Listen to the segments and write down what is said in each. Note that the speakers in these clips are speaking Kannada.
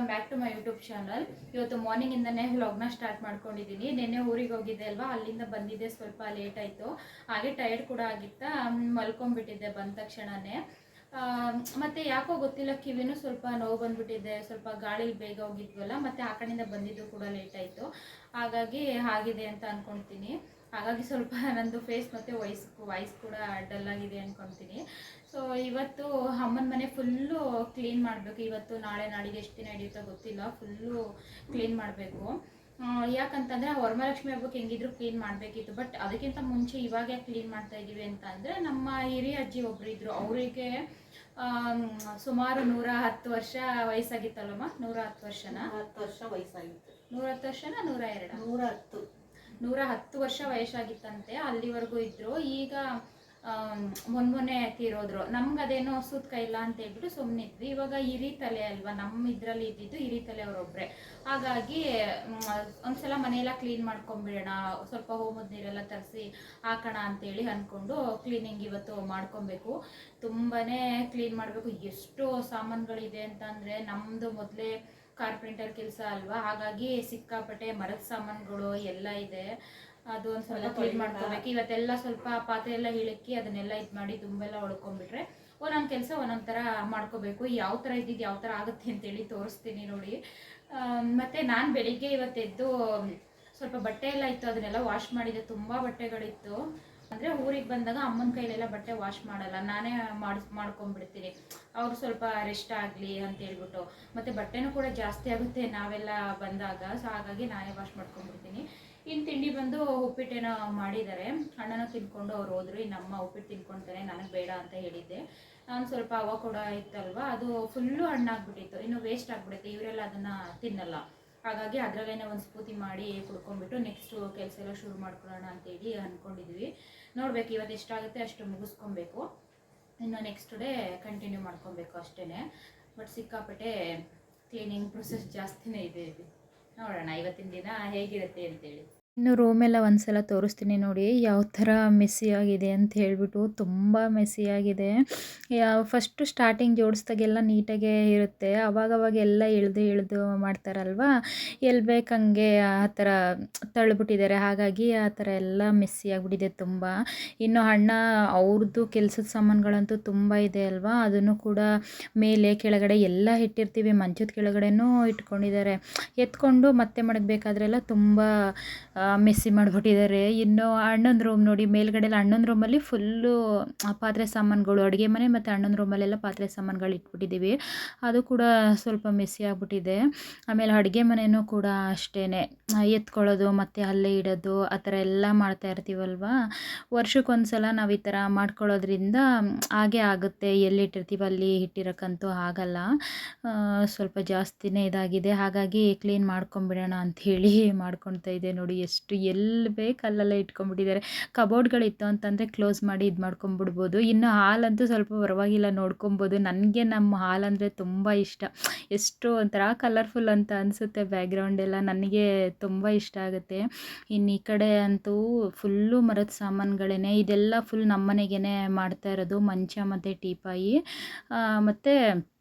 Welcome back to my YouTube channel. ಇವತ್ತು ಮಾರ್ನಿಂಗಿಂದನೇ ವ್ಲಾಗ್ನ ಸ್ಟಾರ್ಟ್ ಮಾಡ್ಕೊಂಡಿದ್ದೀನಿ. ನಿನ್ನೆ ಊರಿಗೆ ಹೋಗಿದ್ದೆ ಅಲ್ವಾ, ಅಲ್ಲಿಂದ ಬಂದಿದ್ದೆ, ಸ್ವಲ್ಪ ಲೇಟ್ ಆಯಿತು. ಹಾಗೆ ಟೈರ್ಡ್ ಕೂಡ ಆಗಿತ್ತಾ, ಮಲ್ಕೊಂಡ್ಬಿಟ್ಟಿದ್ದೆ ಬಂದ ತಕ್ಷಣವೇ. ಮತ್ತು ಯಾಕೋ ಗೊತ್ತಿಲ್ಲ, ಕಿವಿನೂ ಸ್ವಲ್ಪ ನೋವು ಬಂದುಬಿಟ್ಟಿದೆ. ಸ್ವಲ್ಪ ಗಾಳಿಲಿ ಬೇಗ ಹೋಗಿದ್ವಲ್ಲ, ಮತ್ತು ಆ ಕಡೆಯಿಂದ ಬಂದಿದ್ದು ಕೂಡ ಲೇಟ್ ಆಯಿತು. ಹಾಗಾಗಿ ಆಗಿದೆ ಅಂತ ಅಂದ್ಕೊಳ್ತೀನಿ. ಹಾಗಾಗಿ ಸ್ವಲ್ಪ ನಂದು ಫೇಸ್ ಮತ್ತು ವಾಯ್ಸ್ ಕೂಡ ಡಲ್ ಆಗಿದೆ ಅಂದ್ಕೊಳ್ತೀನಿ. ಸೊ ಇವತ್ತು ಅಮ್ಮನ ಮನೆ ಫುಲ್ಲು ಕ್ಲೀನ್ ಮಾಡಬೇಕು. ಇವತ್ತು ನಾಳೆ ನಾಡಿಗೆ ಎಷ್ಟು ದಿನ ಹಿಡಿಯುತ್ತೋ ಗೊತ್ತಿಲ್ಲ, ಫುಲ್ಲು ಕ್ಲೀನ್ ಮಾಡಬೇಕು. ಯಾಕಂತಂದರೆ ವರಮಹಾಲಕ್ಷ್ಮಿ ಹಬ್ಬಕ್ಕೆ ಹೆಂಗಿದ್ರು ಕ್ಲೀನ್ ಮಾಡಬೇಕಿತ್ತು. ಬಟ್ ಅದಕ್ಕಿಂತ ಮುಂಚೆ ಇವಾಗ ಕ್ಲೀನ್ ಮಾಡ್ತಾ ಇದ್ದೀವಿ ಅಂತ ಅಂದರೆ, ನಮ್ಮ ಹಿರಿಯ ಅಜ್ಜಿ ಒಬ್ಬರು ಇದ್ದರು. ಅವರಿಗೆ ಸುಮಾರು 110 ವರ್ಷ ವಯಸ್ಸಾಗಿತ್ತಲ್ಲಮ್ಮ. 110 ವರ್ಷನ? 10 ವರ್ಷ ವಯಸ್ಸಾಗಿತ್ತು. 110 ವರ್ಷನ 102? 110 ವರ್ಷ ವಯಸ್ಸಾಗಿತ್ತಂತೆ. ಅಲ್ಲಿವರೆಗೂ ಇದ್ದರು. ಈಗ ಮೊನ್ನೆ ತೀರೋದ್ರು. ನಮ್ಗೆ ಅದೇನೋ ಸೂತ್ಕ ಇಲ್ಲ ಅಂತ ಹೇಳ್ಬಿಟ್ಟು ಸುಮ್ಮನಿದ್ವಿ. ಇವಾಗ ಹಿರಿತಲೆ ಅಲ್ವಾ, ನಮ್ಮ ಇದರಲ್ಲಿ ಇದ್ದಿದ್ದು ಹಿರಿತಲೆ ಅವರೊಬ್ಬರೇ. ಹಾಗಾಗಿ ಒಂದ್ಸಲ ಮನೆಯೆಲ್ಲ ಕ್ಲೀನ್ ಮಾಡ್ಕೊಂಬಿಡೋಣ, ಸ್ವಲ್ಪ ಹೋಮದ ನೀರೆಲ್ಲ ತರಿಸಿ ಹಾಕೋಣ ಅಂತೇಳಿ ಅಂದ್ಕೊಂಡು ಕ್ಲೀನಿಂಗ್ ಇವತ್ತು ಮಾಡ್ಕೊಬೇಕು. ತುಂಬಾ ಕ್ಲೀನ್ ಮಾಡಬೇಕು. ಎಷ್ಟು ಸಾಮಾನುಗಳಿದೆ ಅಂತಂದರೆ, ನಮ್ಮದು ಮೊದಲೇ ಕಾರ್ಪೆಂಟರ್ ಕೆಲಸ ಅಲ್ವಾ, ಹಾಗಾಗಿ ಸಿಕ್ಕಾಪಟ್ಟೆ ಮರದ ಸಾಮಾನುಗಳು ಎಲ್ಲ ಇದೆ. ಅದು ಒಂದು ಸ್ವಲ್ಪ ಕ್ಲೀನ್ ಮಾಡ್ಕೋಬೇಕು. ಇವತ್ತೆಲ್ಲ ಸ್ವಲ್ಪ ಪಾತ್ರೆ ಎಲ್ಲ ಇಳಕ್ಕಿ ಅದನ್ನೆಲ್ಲ ಇದು ಮಾಡಿ ತುಂಬೆಲ್ಲ ಒಳ್ಕೊಂಡ್ಬಿಟ್ರೆ ಒಂದೊಂದು ಕೆಲಸ ಒಂದೊಂದು ಥರ ಮಾಡ್ಕೋಬೇಕು. ಯಾವ ಥರ ಇದ್ದಿದ್ದು ಯಾವ ಥರ ಆಗುತ್ತೆ ಅಂತೇಳಿ ತೋರಿಸ್ತೀನಿ ನೋಡಿ. ಮತ್ತು ನಾನು ಬೆಳಿಗ್ಗೆ ಇವತ್ತೆದ್ದು ಸ್ವಲ್ಪ ಬಟ್ಟೆ ಎಲ್ಲ ಇತ್ತು, ಅದನ್ನೆಲ್ಲ ವಾಶ್ ಮಾಡಿದೆ. ತುಂಬ ಬಟ್ಟೆಗಳಿತ್ತು. ಅಂದರೆ ಊರಿಗೆ ಬಂದಾಗ ಅಮ್ಮನ ಕೈಲೆಲ್ಲ ಬಟ್ಟೆ ವಾಶ್ ಮಾಡಲ್ಲ, ನಾನೇ ಮಾಡ್ಕೊಂಡ್ಬಿಡ್ತೀನಿ. ಅವ್ರು ಸ್ವಲ್ಪ ರೆಸ್ಟ್ ಆಗಲಿ ಅಂತ ಹೇಳ್ಬಿಟ್ಟು. ಮತ್ತು ಬಟ್ಟೆನೂ ಕೂಡ ಜಾಸ್ತಿ ಆಗುತ್ತೆ ನಾವೆಲ್ಲ ಬಂದಾಗ. ಸೊ ಹಾಗಾಗಿ ನಾನೇ ವಾಶ್ ಮಾಡ್ಕೊಂಡ್ಬಿಡ್ತೀನಿ. ಇನ್ನು ತಿಂಡಿ ಬಂದು ಉಪ್ಪಿಟ್ಟೇನೋ ಮಾಡಿದ್ದಾರೆ. ಅಣ್ಣನೂ ತಿನ್ಕೊಂಡು ಅವ್ರು ಹೋದ್ರು. ಇನ್ನು ಅಮ್ಮ ಉಪ್ಪಿಟ್ಟು ತಿನ್ಕೊಳ್ತಾರೆ, ನನಗೆ ಬೇಡ ಅಂತ ಹೇಳಿದ್ದೆ. ನಾನು ಸ್ವಲ್ಪ ಅವ ಕೂಡ ಇತ್ತಲ್ವ, ಅದು ಫುಲ್ಲು ಹಣ್ಣಾಗ್ಬಿಟ್ಟಿತ್ತು. ಇನ್ನು ವೇಸ್ಟ್ ಆಗಿಬಿಡುತ್ತೆ, ಇವರೆಲ್ಲ ಅದನ್ನು ತಿನ್ನಲ್ಲ. ಹಾಗಾಗಿ ಅದರಲ್ಲೇ ಒಂದು ಸ್ಪೂತಿ ಮಾಡಿ ಕುಡ್ಕೊಂಡ್ಬಿಟ್ಟು ನೆಕ್ಸ್ಟು ಕೆಲಸ ಎಲ್ಲ ಶುರು ಮಾಡ್ಕೊಳ್ಳೋಣ ಅಂತೇಳಿ ಅಂದ್ಕೊಂಡಿದ್ವಿ. ನೋಡಬೇಕು, ಇವತ್ತು ಎಷ್ಟಾಗುತ್ತೆ ಅಷ್ಟು ಮುಗಿಸ್ಕೊಬೇಕು. ಇನ್ನು ನೆಕ್ಸ್ಟ್ ಡೇ ಕಂಟಿನ್ಯೂ ಮಾಡ್ಕೊಬೇಕು ಅಷ್ಟೇ. ಬಟ್ ಸಿಕ್ಕಾಪಟ್ಟೆ ಕ್ಲೀನಿಂಗ್ ಪ್ರೊಸೆಸ್ ಜಾಸ್ತಿನೇ ಇದೆ. ನೋಡೋಣ ಇವತ್ತಿನ ದಿನ ಹೇಗಿರುತ್ತೆ ಅಂತೇಳಿ. ಇನ್ನು ರೂಮೆಲ್ಲ ಒಂದ್ಸಲ ತೋರಿಸ್ತೀನಿ ನೋಡಿ, ಯಾವ ಥರ ಮೆಸ್ಸಿಯಾಗಿದೆ ಅಂತ ಹೇಳ್ಬಿಟ್ಟು. ತುಂಬ ಮೆಸ್ಸಿಯಾಗಿದೆ. ಫಸ್ಟು ಸ್ಟಾರ್ಟಿಂಗ್ ಜೋಡಿಸ್ದಾಗೆಲ್ಲ ನೀಟಾಗೇ ಇರುತ್ತೆ. ಅವಾಗವಾಗ ಎಲ್ಲ ಎಳೆದು ಮಾಡ್ತಾರಲ್ವ, ಎಲ್ಲಿ ಬೇಕಂಗೆ ಆ ಥರ ತಳ್ಳಿಬಿಟ್ಟಿದ್ದಾರೆ. ಹಾಗಾಗಿ ಆ ಥರ ಎಲ್ಲ ಮೆಸ್ಸಿಯಾಗ್ಬಿಟ್ಟಿದೆ ತುಂಬ. ಇನ್ನು ಅಣ್ಣ ಅವ್ರದ್ದು ಕೆಲಸದ ಸಾಮಾನುಗಳಂತೂ ತುಂಬ ಇದೆ ಅಲ್ವಾ, ಅದನ್ನು ಕೂಡ ಮೇಲೆ ಕೆಳಗಡೆ ಎಲ್ಲ ಇಟ್ಟಿರ್ತೀವಿ. ಮಂಚದ ಕೆಳಗಡೆನೂ ಇಟ್ಕೊಂಡಿದ್ದಾರೆ. ಎತ್ಕೊಂಡು ಮತ್ತೆ ಮಡಗಬೇಕಾದ್ರೆಲ್ಲ ತುಂಬ ಮೆಸ್ಸಿ ಮಾಡಿಬಿಟ್ಟಿದ್ದಾರೆ. ಇನ್ನು ಅಣ್ಣನ ರೂಮ್ ನೋಡಿ, ಮೇಲ್ಗಡೆಲ್ಲ ಅಣ್ಣನ ರೂಮಲ್ಲಿ ಫುಲ್ಲು ಪಾತ್ರೆ ಸಾಮಾನುಗಳು, ಅಡುಗೆ ಮನೆ ಮತ್ತು ಅಣ್ಣನ ರೂಮಲ್ಲೆಲ್ಲ ಪಾತ್ರೆ ಸಾಮಾನುಗಳು ಇಟ್ಬಿಟ್ಟಿದ್ದೀವಿ. ಅದು ಕೂಡ ಸ್ವಲ್ಪ ಮೆಸ್ಸಿ ಆಗಿಬಿಟ್ಟಿದೆ. ಆಮೇಲೆ ಅಡುಗೆ ಮನೆಯೂ ಕೂಡ ಅಷ್ಟೇ, ಎತ್ಕೊಳ್ಳೋದು ಮತ್ತು ಅಲ್ಲೇ ಇಡೋದು ಆ ಥರ ಎಲ್ಲ ಮಾಡ್ತಾ ಇರ್ತೀವಲ್ವ. ವರ್ಷಕ್ಕೊಂದ್ಸಲ ನಾವು ಈ ಥರ ಮಾಡ್ಕೊಳ್ಳೋದ್ರಿಂದ ಹಾಗೇ ಆಗುತ್ತೆ. ಎಲ್ಲಿಟ್ಟಿರ್ತೀವಿ ಅಲ್ಲಿ ಇಟ್ಟಿರೋಕ್ಕಂತೂ ಆಗಲ್ಲ. ಸ್ವಲ್ಪ ಜಾಸ್ತಿನೇ ಇದಾಗಿದೆ. ಹಾಗಾಗಿ ಕ್ಲೀನ್ ಮಾಡ್ಕೊಂಬಿಡೋಣ ಅಂಥೇಳಿ ಮಾಡ್ಕೊಳ್ತಾ ಇದೆ ನೋಡಿ. ಎಷ್ಟು ಎಲ್ಲಿ ಬೇಕು ಅಲ್ಲೆಲ್ಲ ಇಟ್ಕೊಂಡ್ಬಿಟ್ಟಿದ್ದಾರೆ. ಕಬೋರ್ಡ್ಗಳಿತ್ತು ಅಂತಂದರೆ ಕ್ಲೋಸ್ ಮಾಡಿ ಇದು ಮಾಡ್ಕೊಂಬಿಡ್ಬೋದು. ಇನ್ನು ಹಾಲಂತೂ ಸ್ವಲ್ಪ ಪರವಾಗಿಲ್ಲ, ನೋಡ್ಕೊಬೋದು. ನನಗೆ ನಮ್ಮ ಹಾಲಂದರೆ ತುಂಬ ಇಷ್ಟ. ಎಷ್ಟು ಒಂಥರ ಕಲರ್ಫುಲ್ ಅಂತ ಅನಿಸುತ್ತೆ ಬ್ಯಾಕ್ಗ್ರೌಂಡೆಲ್ಲ, ನನಗೆ ತುಂಬ ಇಷ್ಟ ಆಗುತ್ತೆ. ಇನ್ನು ಈ ಕಡೆ ಅಂತೂ ಫುಲ್ಲು ಮರದ ಸಾಮಾನುಗಳೇ. ಇದೆಲ್ಲ ಫುಲ್ ನಮ್ಮ ಮನೆಗೇ ಮಾಡ್ತಾ ಇರೋದು. ಮಂಚ ಮತ್ತು ಟೀಪಾಯಿ ಮತ್ತು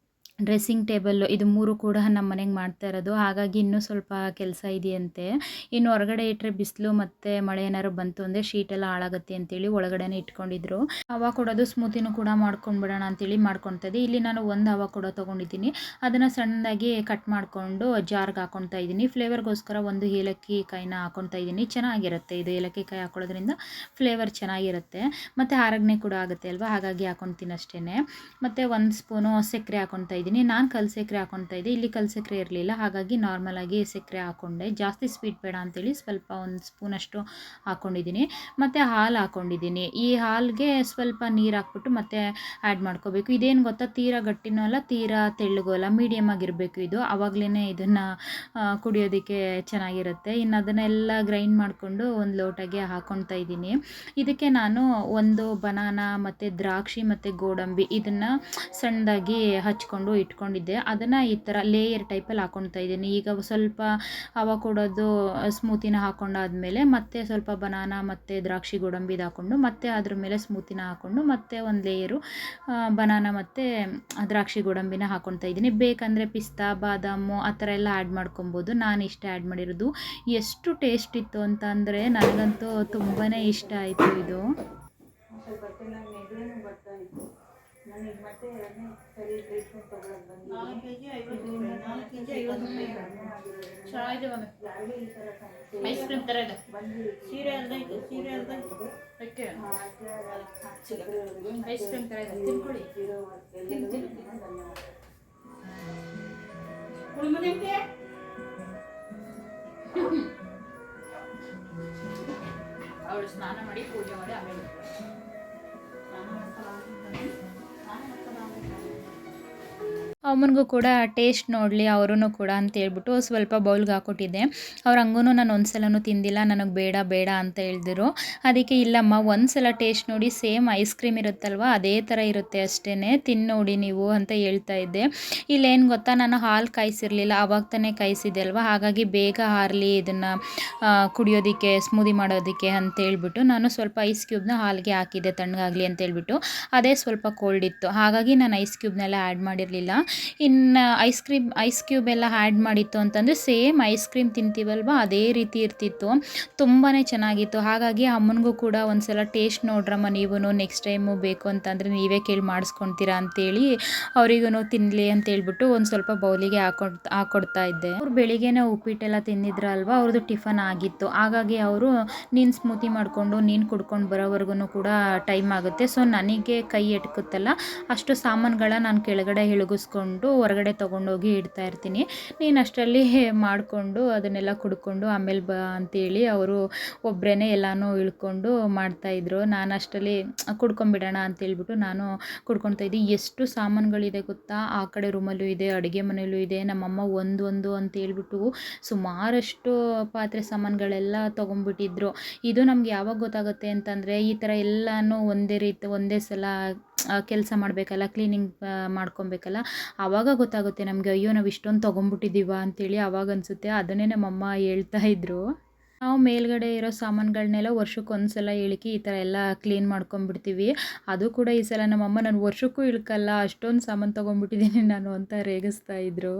ಡ್ರೆಸ್ಸಿಂಗ್ ಟೇಬಲ್ಲು, ಇದು 3 ಕೂಡ ನಮ್ಮ ಮನೆಗೆ ಮಾಡ್ತಾ ಇರೋದು. ಹಾಗಾಗಿ ಇನ್ನೂ ಸ್ವಲ್ಪ ಕೆಲಸ ಇದೆಯಂತೆ. ಇನ್ನು ಹೊರಗಡೆ ಇಟ್ಟರೆ ಬಿಸಿಲು ಮತ್ತು ಮಳೆ ಏನಾದ್ರು ಬಂತು ಅಂದರೆ ಶೀಟೆಲ್ಲ ಹಾಳಾಗುತ್ತೆ ಅಂತೇಳಿ ಒಳಗಡೆನೇ ಇಟ್ಕೊಂಡಿದ್ರು. ಹವಾ ಕೊಡೋದು, ಸ್ಮೂತಿನೂ ಕೂಡ ಮಾಡ್ಕೊಂಡ್ಬಿಡೋಣ ಅಂತೇಳಿ ಮಾಡ್ಕೊತಾ ಇದ್ದೆ. ಇಲ್ಲಿ ನಾನು ಒಂದು ಹವಾ ಕೂಡ ತೊಗೊಂಡಿದ್ದೀನಿ. ಅದನ್ನು ಸಣ್ಣದಾಗಿ ಕಟ್ ಮಾಡಿಕೊಂಡು ಜಾರ್ಗೆ ಹಾಕ್ಕೊತಾ ಇದ್ದೀನಿ. ಫ್ಲೇವರ್ಗೋಸ್ಕರ ಒಂದು ಏಲಕ್ಕಿ ಕಾಯಿನ ಹಾಕ್ಕೊತಾ ಇದ್ದೀನಿ. ಚೆನ್ನಾಗಿರುತ್ತೆ ಇದು, ಏಲಕ್ಕಿ ಕಾಯಿ ಹಾಕೊಳ್ಳೋದ್ರಿಂದ ಫ್ಲೇವರ್ ಚೆನ್ನಾಗಿರುತ್ತೆ ಮತ್ತು ಆರೋಗ್ಯ ಕೂಡ ಆಗುತ್ತೆ ಅಲ್ವಾ, ಹಾಗಾಗಿ ಹಾಕ್ಕೊತೀನಿ ಅಷ್ಟೇ. ಮತ್ತು 1 ಸ್ಪೂನು ಸಕ್ಕರೆ ಹಾಕ್ಕೊತಾ ಇದ್ದೀನಿ. ನಾನು ಕಲ್ ಸಕ್ಕರೆ ಹಾಕ್ಕೊತಾ ಇದ್ದೆ, ಇಲ್ಲಿ ಕಲ್ ಸಕ್ಕರೆ ಇರಲಿಲ್ಲ. ಹಾಗಾಗಿ ನಾರ್ಮಲಾಗಿ ಸಕ್ಕರೆ ಹಾಕ್ಕೊಂಡೆ. ಜಾಸ್ತಿ ಸ್ವೀಟ್ ಬೇಡ ಅಂತೇಳಿ ಸ್ವಲ್ಪ 1 ಸ್ಪೂನಷ್ಟು ಹಾಕ್ಕೊಂಡಿದ್ದೀನಿ. ಮತ್ತು ಹಾಲು ಹಾಕ್ಕೊಂಡಿದ್ದೀನಿ. ಈ ಹಾಲಿಗೆ ಸ್ವಲ್ಪ ನೀರು ಹಾಕ್ಬಿಟ್ಟು ಮತ್ತೆ ಆ್ಯಡ್ ಮಾಡ್ಕೋಬೇಕು. ಇದೇನು ಗೊತ್ತಾ, ತೀರಾ ಗಟ್ಟಿನೂ ಅಲ್ಲ ತೀರಾ ತೆಳ್ಳಗೂ ಅಲ್ಲ, ಮೀಡಿಯಮ್ ಆಗಿರಬೇಕು ಇದು. ಆವಾಗಲೇ ಇದನ್ನು ಕುಡಿಯೋದಕ್ಕೆ ಚೆನ್ನಾಗಿರುತ್ತೆ. ಇನ್ನು ಅದನ್ನೆಲ್ಲ ಗ್ರೈಂಡ್ ಮಾಡಿಕೊಂಡು ಒಂದು ಲೋಟಗೆ ಹಾಕ್ಕೊತಾ ಇದ್ದೀನಿ. ಇದಕ್ಕೆ ನಾನು 1 ಬನಾನಾ ಮತ್ತು ದ್ರಾಕ್ಷಿ ಮತ್ತು ಗೋಡಂಬಿ ಇದನ್ನು ಸಣ್ಣದಾಗಿ ಹಚ್ಕೊಂಡು ಇಟ್ಕೊಂಡಿದ್ದೆ ಅದನ್ನು ಈ ಥರ ಲೇಯರ್ ಟೈಪಲ್ಲಿ ಹಾಕ್ಕೊಳ್ತಾ ಇದ್ದೀನಿ. ಈಗ ಸ್ವಲ್ಪ ಅವಕಾಡೋದು ಸ್ಮೂತಿನ ಹಾಕ್ಕೊಂಡಾದ್ಮೇಲೆ ಮತ್ತೆ ಸ್ವಲ್ಪ ಬನಾನಾ ಮತ್ತು ದ್ರಾಕ್ಷಿ ಗೋಡಂಬಿದು ಹಾಕ್ಕೊಂಡು ಮತ್ತೆ ಅದ್ರ ಮೇಲೆ ಸ್ಮೂತಿನ ಹಾಕ್ಕೊಂಡು ಮತ್ತೆ ಒಂದು ಲೇಯರು ಬನಾನಾ ಮತ್ತು ದ್ರಾಕ್ಷಿ ಗೋಡಂಬಿನ ಹಾಕ್ಕೊಳ್ತಾ ಇದ್ದೀನಿ. ಬೇಕಂದರೆ ಪಿಸ್ತಾ ಬಾದಾಮು ಆ ಥರ ಎಲ್ಲ ಆ್ಯಡ್ ಮಾಡ್ಕೊಬೋದು. ನಾನು ಇಷ್ಟ ಆ್ಯಡ್ ಮಾಡಿರೋದು. ಎಷ್ಟು ಟೇಸ್ಟ್ ಇತ್ತು ಅಂತ ಅಂದರೆ ನನಗಂತೂ ತುಂಬಾ ಇಷ್ಟ ಆಯಿತು ಇದು. ಐಸ್ ಕ್ರೀಮ್ ಥರ ಇದೆ. ಐಸ್ ಕ್ರೀಮ್ ಥರ ಇದೆ, ತಿನ್ಕೊಳ್ಳಿ. ಅವಳು ಸ್ನಾನ ಮಾಡಿ ಪೂಜೆ ಮಾಡಿ ಆಮೇಲೆ ಅಮ್ಮನಿಗೂ ಕೂಡ ಟೇಸ್ಟ್ ನೋಡಲಿ ಅವರೂ ಕೂಡ ಅಂತ ಹೇಳ್ಬಿಟ್ಟು ಸ್ವಲ್ಪ ಬೌಲ್ಗೆ ಹಾಕ್ಕೊಟ್ಟಿದ್ದೆ. ಅವ್ರು ಹಂಗೂ ನಾನು ಒಂದು ಸಲನೂ ತಿಂದಿಲ್ಲ, ನನಗೆ ಬೇಡ ಬೇಡ ಅಂತ ಹೇಳಿದ್ರು. ಅದಕ್ಕೆ ಇಲ್ಲಮ್ಮ ಒಂದು ಸಲ ಟೇಸ್ಟ್ ನೋಡಿ, ಸೇಮ್ ಐಸ್ ಕ್ರೀಮ್ ಇರುತ್ತಲ್ವ ಅದೇ ಥರ ಇರುತ್ತೆ ಅಷ್ಟೇ, ತಿನ್ನು ನೋಡಿ ನೀವು ಅಂತ ಹೇಳ್ತಾ ಇದ್ದೆ. ಇಲ್ಲೇನು ಗೊತ್ತಾ, ನಾನು ಹಾಲು ಕಾಯಿಸಿರಲಿಲ್ಲ, ಆವಾಗ ತಾನೇ ಕಾಯಿಸಿದ್ದೆ ಅಲ್ವ, ಹಾಗಾಗಿ ಬೇಗ ಹಾರಲಿ ಇದನ್ನು ಕುಡಿಯೋದಕ್ಕೆ ಸ್ಮೂದಿ ಮಾಡೋದಕ್ಕೆ ಅಂತ ಹೇಳ್ಬಿಟ್ಟು ನಾನು ಸ್ವಲ್ಪ ಐಸ್ ಕ್ಯೂಬ್ನ ಹಾಲಿಗೆ ಹಾಕಿದ್ದೆ ತಣ್ಣಗಾಗಲಿ ಅಂತ ಹೇಳ್ಬಿಟ್ಟು. ಅದೇ ಸ್ವಲ್ಪ ಕೋಲ್ಡ್ ಇತ್ತು, ಹಾಗಾಗಿ ನಾನು ಐಸ್ ಕ್ಯೂಬ್ನೆಲ್ಲ ಆ್ಯಡ್ ಮಾಡಿರಲಿಲ್ಲ. ಇನ್ನು ಐಸ್ ಕ್ಯೂಬ್ ಎಲ್ಲ ಆ್ಯಡ್ ಮಾಡಿತ್ತು ಅಂತಂದರೆ ಸೇಮ್ ಐಸ್ ಕ್ರೀಮ್ ತಿಂತೀವಲ್ವ ಅದೇ ರೀತಿ ಇರ್ತಿತ್ತು, ತುಂಬಾ ಚೆನ್ನಾಗಿತ್ತು. ಹಾಗಾಗಿ ಅಮ್ಮನಿಗೂ ಕೂಡ ಒಂದು ಸಲ ಟೇಸ್ಟ್ ನೋಡ್ರಮ್ಮ ನೀವು, ನೆಕ್ಸ್ಟ್ ಟೈಮು ಬೇಕು ಅಂತಂದರೆ ನೀವೇ ಕೇಳಿ ಮಾಡಿಸ್ಕೊತೀರಾ ಅಂತೇಳಿ ಅವರಿಗೂ ತಿನ್ನಲಿ ಅಂತ ಹೇಳ್ಬಿಟ್ಟು ಒಂದು ಸ್ವಲ್ಪ ಬೌಲಿಗೆ ಹಾಕ್ಕೊಡ್ತಾ ಇದ್ದೆ. ಅವ್ರು ಬೆಳಿಗ್ಗೆನೇ ಉಪ್ಪಿಟ್ಟೆಲ್ಲ ತಿಂದಿದ್ರಲ್ವ, ಅವ್ರದ್ದು ಟಿಫನ್ ಆಗಿತ್ತು. ಹಾಗಾಗಿ ಅವರು ನೀನು ಸ್ಮೂತಿ ಮಾಡಿಕೊಂಡು ನೀನು ಕುಡ್ಕೊಂಡು ಬರೋವರೆಗೂ ಕೂಡ ಟೈಮ್ ಆಗುತ್ತೆ, ಸೊ ನನಗೆ ಕೈ ಎಟ್ಕುತ್ತಲ್ಲ ಅಷ್ಟು ಸಾಮಾನುಗಳ ನಾನು ಕೆಳಗಡೆ ಇಳಿಸ್ಕೊಂಡು ಹೊರಗಡೆ ತೊಗೊಂಡೋಗಿ ಇಡ್ತಾ ಇರ್ತೀನಿ. ನೀನು ಅಷ್ಟರಲ್ಲಿ ಮಾಡಿಕೊಂಡು ಅದನ್ನೆಲ್ಲ ಕುಡ್ಕೊಂಡು ಆಮೇಲೆ ಬಾ ಅಂತೇಳಿ ಅವರು ಒಬ್ಬರೇ ಎಲ್ಲನೂ ಇಳ್ಕೊಂಡು ಮಾಡ್ತಾಯಿದ್ರು. ನಾನು ಅಷ್ಟರಲ್ಲಿ ಕುಡ್ಕೊಂಬಿಡೋಣ ಅಂತೇಳ್ಬಿಟ್ಟು ನಾನು ಕುಡ್ಕೊತಾ ಇದ್ದೆ. ಎಷ್ಟು ಸಾಮಾನುಗಳಿದೆ ಗೊತ್ತಾ, ಆ ಕಡೆ ರೂಮಲ್ಲೂ ಇದೆ, ಅಡುಗೆ ಮನೆಯಲ್ಲೂ ಇದೆ. ನಮ್ಮಮ್ಮ ಒಂದು ಅಂತ ಹೇಳ್ಬಿಟ್ಟು ಸುಮಾರಷ್ಟು ಪಾತ್ರೆ ಸಾಮಾನುಗಳೆಲ್ಲ ತೊಗೊಂಡ್ಬಿಟ್ಟಿದ್ರು. ಇದು ನಮ್ಗೆ ಯಾವಾಗ ಗೊತ್ತಾಗುತ್ತೆ ಅಂತಂದರೆ ಈ ಥರ ಎಲ್ಲನೂ ಒಂದೇ ಸಲ ಕೆಲಸ ಮಾಡಬೇಕಲ್ಲ, ಕ್ಲೀನಿಂಗ್ ಮಾಡ್ಕೊಬೇಕಲ್ಲ, ಆವಾಗ ಗೊತ್ತಾಗುತ್ತೆ ನಮಗೆ, ಅಯ್ಯೋ ನಾವು ಇಷ್ಟೊಂದು ತೊಗೊಂಡ್ಬಿಟ್ಟಿದ್ದೀವ ಅಂತೇಳಿ ಆವಾಗ ಅನಿಸುತ್ತೆ. ಅದನ್ನೇ ನಮ್ಮಮ್ಮ ಹೇಳ್ತಾ ಇದ್ರು. ನಾವು ಮೇಲ್ಗಡೆ ಇರೋ ಸಾಮಾನುಗಳನ್ನೆಲ್ಲ ವರ್ಷಕ್ಕೊಂದ್ಸಲ ಇಳ್ಕಿ ಈ ಥರ ಎಲ್ಲ ಕ್ಲೀನ್ ಮಾಡ್ಕೊಂಡ್ಬಿಡ್ತೀವಿ. ಅದು ಕೂಡ ಈ ಸಲ ನಮ್ಮಮ್ಮ ನಾನು ವರ್ಷಕ್ಕೂ ಇಳ್ಕಲ್ಲ, ಅಷ್ಟೊಂದು ಸಾಮಾನು ತೊಗೊಂಡ್ಬಿಟ್ಟಿದ್ದೀನಿ ನಾನು ಅಂತ ರೇಗಿಸ್ತಾ ಇದ್ರು.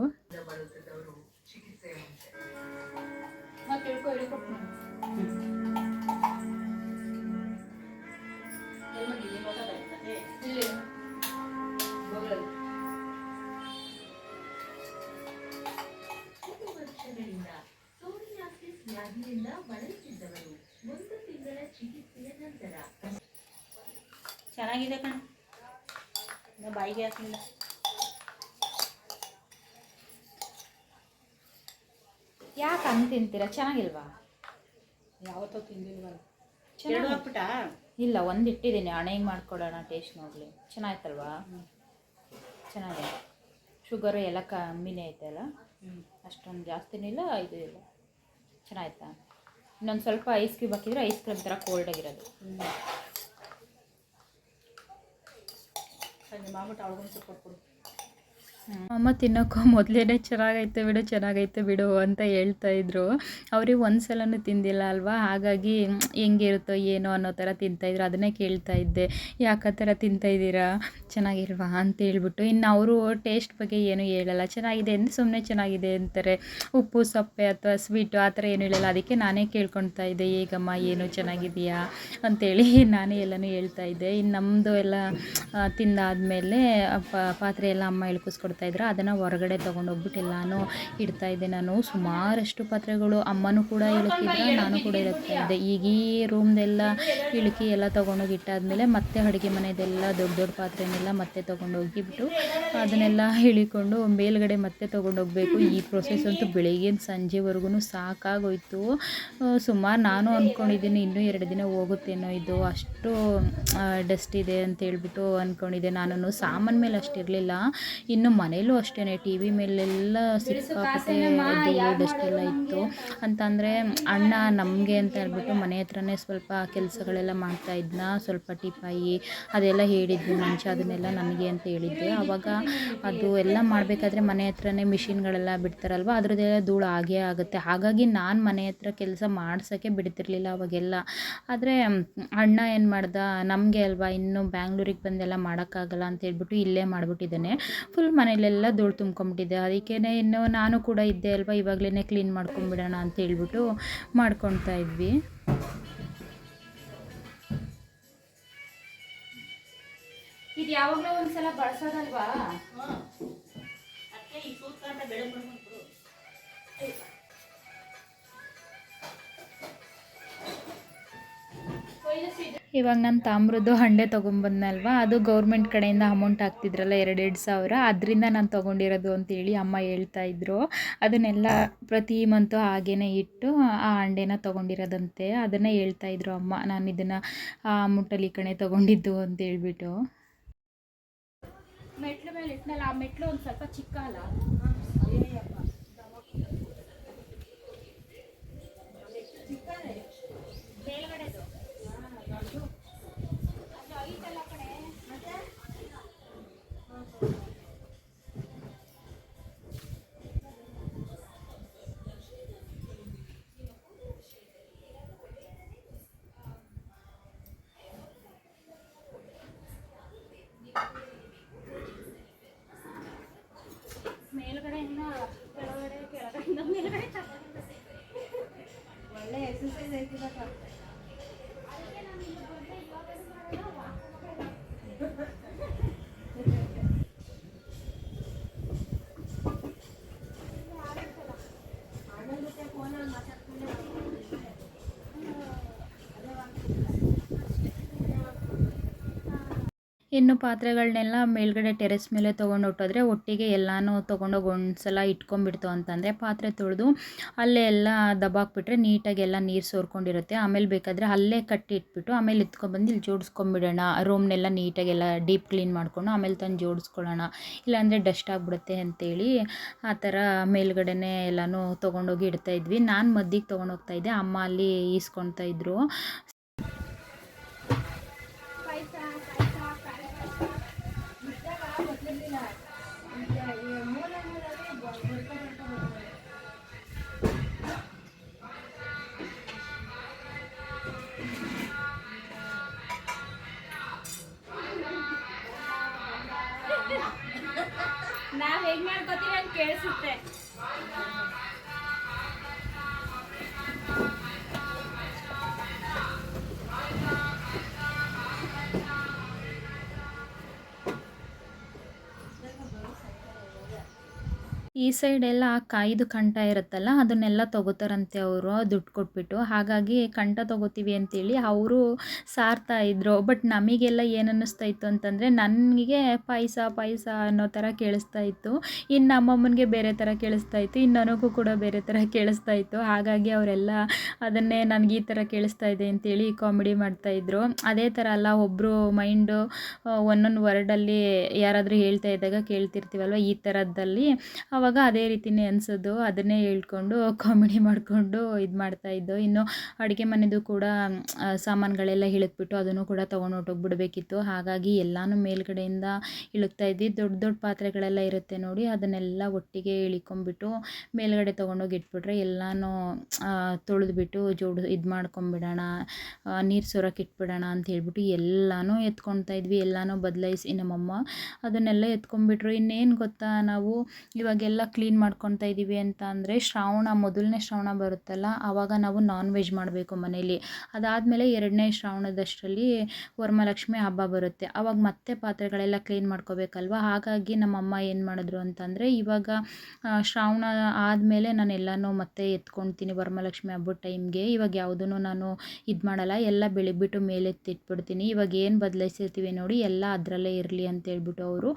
ಚೆನ್ನಾಗಿದೆ ಕಣ, ಬಾಯಿಗೆ ಹಾಕಿಲ್ಲ. ಯಾಕೆ ಹಂಗೆ ತಿಂತೀರಾ? ಚೆನ್ನಾಗಿಲ್ವಾ? ಯಾವತ್ತೂ ತಿಂದಿಲ್ವಲ್ಲ. ಚೆನ್ನಾಗಿ ಹಾಕ್ಬಿಟ್ಟ ಇಲ್ಲ, ಒಂದು ಇಟ್ಟಿದ್ದೀನಿ, ಹಣೆಗೆ ಮಾಡ್ಕೊಡೋಣ ಟೇಸ್ಟ್ ನೋಡಲಿ. ಚೆನ್ನಾಯ್ತಲ್ವಾ? ಚೆನ್ನಾಗಿದೆ. ಶುಗರು ಎಲ್ಲ ಕಮ್ಮಿನೇ ಐತೆ ಅಲ್ಲ, ಅಷ್ಟೊಂದು ಜಾಸ್ತಿನೂ ಇಲ್ಲ, ಇದು ಇಲ್ಲ. ಚೆನ್ನಾಯ್ತಾ? ಇನ್ನೊಂದು ಸ್ವಲ್ಪ ಐಸ್ ಕ್ಯೂಬ್ ಹಾಕಿದರೆ ಐಸ್ ಕ್ರೀಮ್ ಥರ ಕೋಲ್ಡಾಗಿರೋದು. ಮಾಡ್ಬಿಟ್ಟು ಅವ್ರಿಗೊಂದು ಸ್ವಲ್ಪ ಕೊಟ್ಬಿಡು. ಅಮ್ಮ ತಿನ್ನೋಕ್ಕೂ ಮೊದಲೇ ಚೆನ್ನಾಗೈತೆ ಬಿಡು ಅಂತ ಹೇಳ್ತಾ ಇದ್ರು. ಅವ್ರಿಗೆ ಒಂದು ಸಲನೂ ತಿಂದಿಲ್ಲ ಅಲ್ವಾ, ಹಾಗಾಗಿ ಹೆಂಗಿರುತ್ತೋ ಏನೋ ಅನ್ನೋ ಥರ ತಿಂತಾಯಿದ್ರು. ಅದನ್ನೇ ಕೇಳ್ತಾ ಇದ್ದೆ, ಯಾಕೆ ಆ ಥರ ತಿಂತಾಯಿದ್ದೀರಾ, ಚೆನ್ನಾಗಿಲ್ವಾ ಅಂತ ಹೇಳ್ಬಿಟ್ಟು. ಇನ್ನು ಅವರು ಟೇಸ್ಟ್ ಬಗ್ಗೆ ಏನೂ ಹೇಳಲ್ಲ, ಚೆನ್ನಾಗಿದೆ ಅಂದರೆ ಸುಮ್ಮನೆ ಚೆನ್ನಾಗಿದೆ ಅಂತಾರೆ. ಉಪ್ಪು ಸಪ್ಪೆ ಅಥವಾ ಸ್ವೀಟು ಆ ಥರ ಏನೂ ಹೇಳಲ್ಲ. ಅದಕ್ಕೆ ನಾನೇ ಕೇಳ್ಕೊಳ್ತಾ ಇದ್ದೆ, ಹೇಗಮ್ಮ ಏನು ಚೆನ್ನಾಗಿದೆಯಾ ಅಂತೇಳಿ ನಾನೇ ಎಲ್ಲನೂ ಹೇಳ್ತಾ ಇದ್ದೆ. ಇನ್ನು ನಮ್ಮದು ಎಲ್ಲ ತಿಂದಾದಮೇಲೆ ಪಾತ್ರೆ ಎಲ್ಲ ಅಮ್ಮ ಇಳ್ಕಿಸ್ಕೊಡ್ತಾ ಇದ್ರು. ಅದನ್ನು ಹೊರಗಡೆ ತೊಗೊಂಡೋಗ್ಬಿಟ್ಟು ಎಲ್ಲನೂ ಇಡ್ತಾಯಿದ್ದೆ ನಾನು. ಸುಮಾರಷ್ಟು ಪಾತ್ರೆಗಳು ಅಮ್ಮನೂ ಕೂಡ ಇಳುಕಿದ್ರೆ ನಾನು ಕೂಡ ಇಳುಕ್ತಾ ಇದ್ದೆ. ಈಗ ಈ ರೂಮ್ದೆಲ್ಲ ಇಳುಕಿ ಎಲ್ಲ ತೊಗೊಂಡೋಗಿ ಇಟ್ಟಾದಮೇಲೆ ಮತ್ತೆ ಅಡುಗೆ ಮನೆಯದೆಲ್ಲ ದೊಡ್ಡ ಪಾತ್ರೆನೆಲ್ಲ ಮತ್ತೆ ತೊಗೊಂಡೋಗಿಬಿಟ್ಟು ಅದನ್ನೆಲ್ಲ ಇಳಿಕೊಂಡು ಮೇಲ್ಗಡೆ ಮತ್ತೆ ತೊಗೊಂಡೋಗ್ಬೇಕು. ಈ ಪ್ರೊಸೆಸ್ ಅಂತೂ ಬೆಳಗ್ಗೆಯಿಂದ ಸಂಜೆವರೆಗೂ ಸಾಕಾಗೋಯ್ತು. ಸುಮಾರು ನಾನು ಅಂದ್ಕೊಂಡಿದ್ದೀನಿ ಇನ್ನೂ 2 ದಿನ ಹೋಗುತ್ತೇನೋ ಇದು, ಅಷ್ಟು ಡಸ್ಟ್ ಇದೆ ಅಂತ ಹೇಳ್ಬಿಟ್ಟು ಅಂದ್ಕೊಂಡಿದ್ದೆ. ನಾನು ಸಾಮಾನು ಮೇಲೆ ಅಷ್ಟಿರಲಿಲ್ಲ, ಇನ್ನು ಮನೇಲೂ ಅಷ್ಟೇ ಟಿ ವಿ ಮೇಲೆಲ್ಲ ಸಿಕ್ಕಾಪಟ್ಟೆ ಧೂಳು ಡಸ್ಟ್ ಎಲ್ಲ ಇತ್ತು. ಅಂತಂದರೆ ಅಣ್ಣ ನಮಗೆ ಅಂತ ಹೇಳ್ಬಿಟ್ಟು ಮನೆ ಹತ್ರನೇ ಸ್ವಲ್ಪ ಕೆಲಸಗಳೆಲ್ಲ ಮಾಡ್ತಾ ಇದ್ನ, ಸ್ವಲ್ಪ ಟಿಪಾಯಿ ಅದೆಲ್ಲ ಹೇಳಿದ್ವಿ, ಮಂಚ ಅದನ್ನೆಲ್ಲ ನನಗೆ ಅಂತ ಹೇಳಿದ್ದೆ. ಆವಾಗ ಅದು ಎಲ್ಲ ಮಾಡಬೇಕಾದ್ರೆ ಮನೆ ಹತ್ರನೇ ಮಿಷಿನ್ಗಳೆಲ್ಲ ಬಿಡ್ತಾರಲ್ವ, ಅದ್ರದ್ದೆಲ್ಲ ಧೂಳು ಆಗೇ ಆಗುತ್ತೆ. ಹಾಗಾಗಿ ನಾನು ಮನೆ ಹತ್ರ ಕೆಲಸ ಮಾಡ್ಸೋಕ್ಕೆ ಬಿಡ್ತಿರ್ಲಿಲ್ಲ ಅವಾಗೆಲ್ಲ. ಆದರೆ ಅಣ್ಣ ಏನು ಮಾಡ್ದ, ನಮಗೆ ಅಲ್ವಾ ಇನ್ನು ಬ್ಯಾಂಗ್ಳೂರಿಗೆ ಬಂದೆಲ್ಲ ಮಾಡೋಕ್ಕಾಗಲ್ಲ ಅಂತ ಹೇಳ್ಬಿಟ್ಟು ಇಲ್ಲೇ ಮಾಡಿಬಿಟ್ಟಿದ್ದಾನೆ. ಫುಲ್ ಮನೇಲೆಲ್ಲ ಧೂಳು ತುಂಬ್ಕೊಂಬಿಟ್ಟಿದ್ದೆ. ಅದಕ್ಕೇ ಇನ್ನು ನಾನು ಕೂಡ ಇದ್ದೆ ಅಲ್ವಾ, ಇವಾಗಲೇ ಕ್ಲೀನ್ ಮಾಡ್ಕೊಂಬಿಡೋಣ ಅಂತ ಹೇಳ್ಬಿಟ್ಟು ಮಾಡ್ಕೊಳ್ತಾ ಇದ್ವಿ. ಇದು ಯಾವಾಗಲೂ ಒಂದ್ಸಲ ಬಳಸೋದಲ್ವಾ? ಇವಾಗ ನಾನು ತಾಮ್ರದ್ದು ಹಂಡೆ ತೊಗೊಂಬಂದಲ್ವ, ಅದು ಗೌರ್ಮೆಂಟ್ ಕಡೆಯಿಂದ ಅಮೌಂಟ್ ಹಾಕ್ತಿದ್ರಲ್ಲ 2,000 ಅದರಿಂದ ನಾನು ತೊಗೊಂಡಿರೋದು ಅಂತೇಳಿ ಅಮ್ಮ ಹೇಳ್ತಾಯಿದ್ರು. ಅದನ್ನೆಲ್ಲ ಪ್ರತಿ ಮಂತು ಹಾಗೇ ಇಟ್ಟು ಆ ಹಂಡೆನ ತೊಗೊಂಡಿರೋದಂತೆ. ಅದನ್ನು ಹೇಳ್ತಾಯಿದ್ರು ಅಮ್ಮ, ನಾನು ಇದನ್ನು ಆ ಮುಟ್ಟಲಿ ಕಣೆ ತೊಗೊಂಡಿದ್ದು ಅಂತ ಹೇಳ್ಬಿಟ್ಟು. ಮೆಟ್ಲು ಮೇಲೆ ಇಟ್ನಲ್ಲ, ಆ ಮೆಟ್ಲು ಒಂದು ಸ್ವಲ್ಪ ಚಿಕ್ಕ ಅಲ್ಲ? ಮೇಲ್ಗಡೆಯಿಂದ ಕೆಳಗಡೆ, ಕೆಳಗಡೆಯಿಂದ ಮೇಲ್ಗಡೆ ಒಳ್ಳೆ ಎಕ್ಸಸೈಸ್ ಐತಿದಾಗ. ಇನ್ನು ಪಾತ್ರೆಗಳನ್ನೆಲ್ಲ ಮೇಲ್ಗಡೆ ಟೆರೆಸ್ ಮೇಲೆ ತೊಗೊಂಡು ಹೊಟ್ಟೋದ್ರೆ ಒಟ್ಟಿಗೆ ಎಲ್ಲನೂ ತೊಗೊಂಡೋಗಿ ಒಂದ್ಸಲ ಇಟ್ಕೊಂಡ್ಬಿಡ್ತು ಅಂತಂದರೆ ಪಾತ್ರೆ ತೊಳೆದು ಅಲ್ಲೇ ಎಲ್ಲ ದಬ್ಬಾಕ್ಬಿಟ್ರೆ ನೀಟಾಗಿ ಎಲ್ಲ ನೀರು ಸೋರ್ಕೊಂಡಿರುತ್ತೆ. ಆಮೇಲೆ ಬೇಕಾದರೆ ಅಲ್ಲೇ ಕಟ್ಟಿ ಇಟ್ಬಿಟ್ಟು ಆಮೇಲೆ ಎತ್ಕೊಬಂದು ಇಲ್ಲಿ ಜೋಡಿಸ್ಕೊಂಬಿಡೋಣ. ರೂಮ್ನೆಲ್ಲ ನೀಟಾಗೆಲ್ಲ ಡೀಪ್ ಕ್ಲೀನ್ ಮಾಡಿಕೊಂಡು ಆಮೇಲೆ ತಂದು ಜೋಡಿಸ್ಕೊಳ್ಳೋಣ, ಇಲ್ಲಾಂದರೆ ಡಸ್ಟ್ ಆಗಿಬಿಡುತ್ತೆ ಅಂತೇಳಿ ಆ ಥರ ಮೇಲ್ಗಡೆನೇ ಎಲ್ಲನೂ ತೊಗೊಂಡೋಗಿ ಇಡ್ತಾಯಿದ್ವಿ. ನಾನು ಮದ್ದಿಗೆ ತೊಗೊಂಡೋಗ್ತಾ ಇದ್ದೆ, ಅಮ್ಮ ಅಲ್ಲಿ ಈಸ್ಕೊಳ್ತಾ ಇದ್ರು. ನಾವು ಹೆಂಗೆ ಮಾಡ್ಕೋತೀವಿ ಅಂತ ಕೇಳಿಸುತ್ತೆ. ಈ ಸೈಡೆಲ್ಲ ಕಾಯ್ದು ಕಂಠ ಇರುತ್ತಲ್ಲ, ಅದನ್ನೆಲ್ಲ ತೊಗೋತಾರಂತೆ ಅವರು ದುಡ್ಡು ಕೊಟ್ಬಿಟ್ಟು. ಹಾಗಾಗಿ ಕಂಠ ತೊಗೋತೀವಿ ಅಂತೇಳಿ ಅವರು ಸಾರ್ತಾ ಇದ್ರು. ಬಟ್ ನಮಗೆಲ್ಲ ಏನು ಅನ್ನಿಸ್ತಾ ಇತ್ತು ಅಂತಂದರೆ, ನನಗೆ ಪಾಯಸ ಪಾಯಸ ಅನ್ನೋ ಥರ ಕೇಳಿಸ್ತಾ ಇತ್ತು, ಇನ್ನು ನಮ್ಮಮ್ಮನಿಗೆ ಬೇರೆ ಥರ ಕೇಳಿಸ್ತಾ ಇತ್ತು, ಇನ್ನು ನನಗೂ ಕೂಡ ಬೇರೆ ಥರ ಕೇಳಿಸ್ತಾ ಇತ್ತು. ಹಾಗಾಗಿ ಅವರೆಲ್ಲ ಅದನ್ನೇ ನನಗೆ ಈ ಥರ ಕೇಳಿಸ್ತಾ ಇದೆ ಅಂತೇಳಿ ಕಾಮಿಡಿ ಮಾಡ್ತಾಯಿದ್ರು. ಅದೇ ಥರ ಅಲ್ಲ, ಒಬ್ಬರು ಮೈಂಡು ಒಂದೊಂದು ವರ್ಡಲ್ಲಿ ಯಾರಾದರೂ ಹೇಳ್ತಾ ಇದ್ದಾಗ ಕೇಳ್ತಿರ್ತೀವಲ್ವ, ಈ ಥರದ್ದಲ್ಲಿ ಆವಾಗ ಅದೇ ರೀತಿಯೇ ಅನಿಸೋದು. ಅದನ್ನೇ ಹೇಳ್ಕೊಂಡು ಕಾಮಿಡಿ ಮಾಡಿಕೊಂಡು ಇದು ಮಾಡ್ತಾಯಿದ್ದೋ. ಇನ್ನು ಅಡುಗೆ ಮನೆದು ಕೂಡ ಸಾಮಾನುಗಳೆಲ್ಲ ಇಳಿದ್ಬಿಟ್ಟು ಅದನ್ನು ಕೂಡ ತೊಗೊಂಡು ಹೊಟ್ಟೋಗ್ಬಿಡ್ಬೇಕಿತ್ತು. ಹಾಗಾಗಿ ಎಲ್ಲನೂ ಮೇಲ್ಗಡೆಯಿಂದ ಇಳುಕ್ತಾ ಇದ್ವಿ. ದೊಡ್ಡ ದೊಡ್ಡ ಪಾತ್ರೆಗಳೆಲ್ಲ ಇರುತ್ತೆ ನೋಡಿ, ಅದನ್ನೆಲ್ಲ ಒಟ್ಟಿಗೆ ಇಳಿಕೊಂಬಿಟ್ಟು ಮೇಲ್ಗಡೆ ತೊಗೊಂಡೋಗಿ ಇಟ್ಬಿಟ್ರೆ ಎಲ್ಲನೂ ತೊಳೆದ್ಬಿಟ್ಟು ಇದು ಮಾಡ್ಕೊಂಬಿಡೋಣ, ನೀರು ಸೋರಕ್ಕೆ ಇಟ್ಬಿಡೋಣ ಅಂತ ಹೇಳ್ಬಿಟ್ಟು ಎಲ್ಲನೂ ಎತ್ಕೊಳ್ತಾ ಇದ್ವಿ. ಎಲ್ಲನೂ ಬದಲಾಯಿಸಿ ನಮ್ಮಮ್ಮ ಅದನ್ನೆಲ್ಲ ಎತ್ಕೊಂಡ್ಬಿಟ್ರು. ಇನ್ನೇನು ಗೊತ್ತಾ, ನಾವು ಇವಾಗೆಲ್ಲ ಕ್ಲೀನ್ ಮಾಡ್ಕೊತಾ ಇದ್ದೀವಿ ಅಂತ ಅಂದರೆ, ಮೊದಲನೇ ಶ್ರಾವಣ ಬರುತ್ತಲ್ಲ, ಆವಾಗ ನಾವು ನಾನ್ ವೆಜ್ ಮಾಡಬೇಕು ಮನೇಲಿ. ಅದಾದಮೇಲೆ 2ನೇ ಶ್ರಾವಣದಷ್ಟರಲ್ಲಿ ವರಮಹಾಲಕ್ಷ್ಮಿ ಹಬ್ಬ ಬರುತ್ತೆ. ಆವಾಗ ಮತ್ತೆ ಪಾತ್ರೆಗಳೆಲ್ಲ ಕ್ಲೀನ್ ಮಾಡ್ಕೋಬೇಕಲ್ವ. ಹಾಗಾಗಿ ನಮ್ಮಮ್ಮ ಏನು ಮಾಡಿದ್ರು ಅಂತಂದರೆ, ಇವಾಗ ಶ್ರಾವಣ ಆದಮೇಲೆ ನಾನು ಎಲ್ಲನೂ ಮತ್ತೆ ಎತ್ಕೊಳ್ತೀನಿ ವರಮಹಾಲಕ್ಷ್ಮಿ ಹಬ್ಬದ ಟೈಮ್ಗೆ. ಇವಾಗ ಯಾವುದೂ ನಾನು ಇದು ಮಾಡಲ್ಲ, ಎಲ್ಲ ಬೆಳಗ್ಬಿಟ್ಟು ಮೇಲೆತ್ತಿಟ್ಬಿಡ್ತೀನಿ. ಇವಾಗ ಏನು ಬದಲಾಯಿಸಿರ್ತೀವಿ ನೋಡಿ, ಎಲ್ಲ ಅದರಲ್ಲೇ ಇರಲಿ ಅಂತೇಳ್ಬಿಟ್ಟು ಅವರು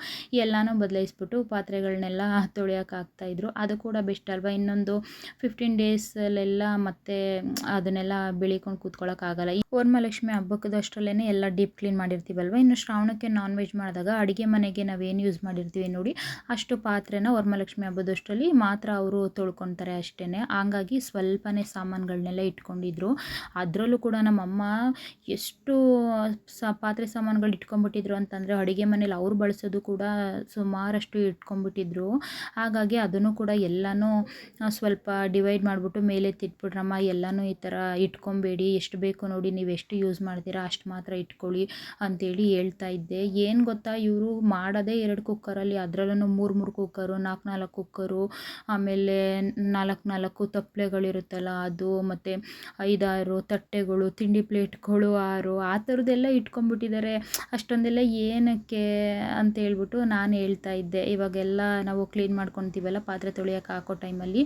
ಎಲ್ಲನೂ ಬದಲಾಯಿಸ್ಬಿಟ್ಟು ಪಾತ್ರೆಗಳನ್ನೆಲ್ಲ ತೊಳೆಯೋಕೆ ಹಾಕ್ತಾಯಿದ್ರು. ಅದು ಕೂಡ ಬೆಸ್ಟ್ ಅಲ್ವಾ. ಇನ್ನೊಂದು 15 ಡೇಸಲ್ಲೆಲ್ಲ ಮತ್ತೆ ಅದನ್ನೆಲ್ಲ ಬೆಳಿಕೊಂಡು ಕೂತ್ಕೊಳ್ಳೋಕ್ಕಾಗಲ್ಲ. ಈ ವರಮಹಾಲಕ್ಷ್ಮಿ ಹಬ್ಬಕ್ಕದಷ್ಟರಲ್ಲೇ ಎಲ್ಲ ಡೀಪ್ ಕ್ಲೀನ್ ಮಾಡಿರ್ತೀವಲ್ವ. ಇನ್ನು ಶ್ರಾವಣಕ್ಕೆ ನಾನ್ ವೆಜ್ ಮಾಡಿದಾಗ ಅಡುಗೆ ಮನೆಗೆ ನಾವೇನು ಯೂಸ್ ಮಾಡಿರ್ತೀವಿ ನೋಡಿ ಅಷ್ಟು ಪಾತ್ರೆನ ವರಮಹಾಲಕ್ಷ್ಮಿ ಹಬ್ಬದಷ್ಟರಲ್ಲಿ ಮಾತ್ರ ಅವರು ತೊಳ್ಕೊತಾರೆ ಅಷ್ಟೇ. ಹಂಗಾಗಿ ಸ್ವಲ್ಪನೇ ಸಾಮಾನುಗಳನ್ನೆಲ್ಲ ಇಟ್ಕೊಂಡಿದ್ರು. ಅದರಲ್ಲೂ ಕೂಡ ನಮ್ಮಮ್ಮ ಎಷ್ಟು ಪಾತ್ರೆ ಸಾಮಾನುಗಳು ಇಟ್ಕೊಂಡ್ಬಿಟ್ಟಿದ್ರು ಅಂತಂದರೆ ಅಡುಗೆ ಮನೇಲಿ ಅವ್ರು ಬಳಸೋದು ಕೂಡ ಸುಮಾರಷ್ಟು ಇಟ್ಕೊಂಡ್ಬಿಟ್ಟಿದ್ರು. ಹಾಗಾಗಿ ಅದನ್ನು ಕೂಡ ಎಲ್ಲನೂ ಸ್ವಲ್ಪ ಡಿವೈಡ್ ಮಾಡಿಬಿಟ್ಟು ಮೇಲೆ ತಿಟ್ಬಿಟ್ರಮ್ಮ, ಎಲ್ಲನೂ ಈ ಥರ ಇಟ್ಕೊಬೇಡಿ, ಎಷ್ಟು ಬೇಕು ನೋಡಿ ನೀವು ಎಷ್ಟು ಯೂಸ್ ಮಾಡ್ತೀರಾ ಅಷ್ಟು ಮಾತ್ರ ಇಟ್ಕೊಳ್ಳಿ ಅಂತೇಳಿ ಹೇಳ್ತಾ ಇದ್ದೆ. ಏನು ಗೊತ್ತಾ, ಇವರು ಮಾಡೋದೇ 2 ಕುಕ್ಕರಲ್ಲಿ, ಅದರಲ್ಲೂ 3 ಕುಕ್ಕರು, 4 ಕುಕ್ಕರು, ಆಮೇಲೆ 4 ತಪ್ಪಲೆಗಳಿರುತ್ತಲ್ಲ ಅದು, ಮತ್ತು 5-6 ತಟ್ಟೆಗಳು, ತಿಂಡಿ ಪ್ಲೇಟ್ಗಳು 6 ಆ ಥರದ್ದೆಲ್ಲ ಇಟ್ಕೊಂಡ್ಬಿಟ್ಟಿದ್ದಾರೆ. ಅಷ್ಟೊಂದೆಲ್ಲ ಏನಕ್ಕೆ ಅಂತ ಹೇಳ್ಬಿಟ್ಟು ನಾನು ಹೇಳ್ತಾ ಇದ್ದೆ. ಇವಾಗೆಲ್ಲ ನಾವು ಕ್ಲೀನ್ ಮಾಡ್ಕೊತೀವಲ್ಲ ಪಾತ್ರೆ ತೊಳೆಯೋಕೆ ಹಾಕೋ ಟೈಮಲ್ಲಿ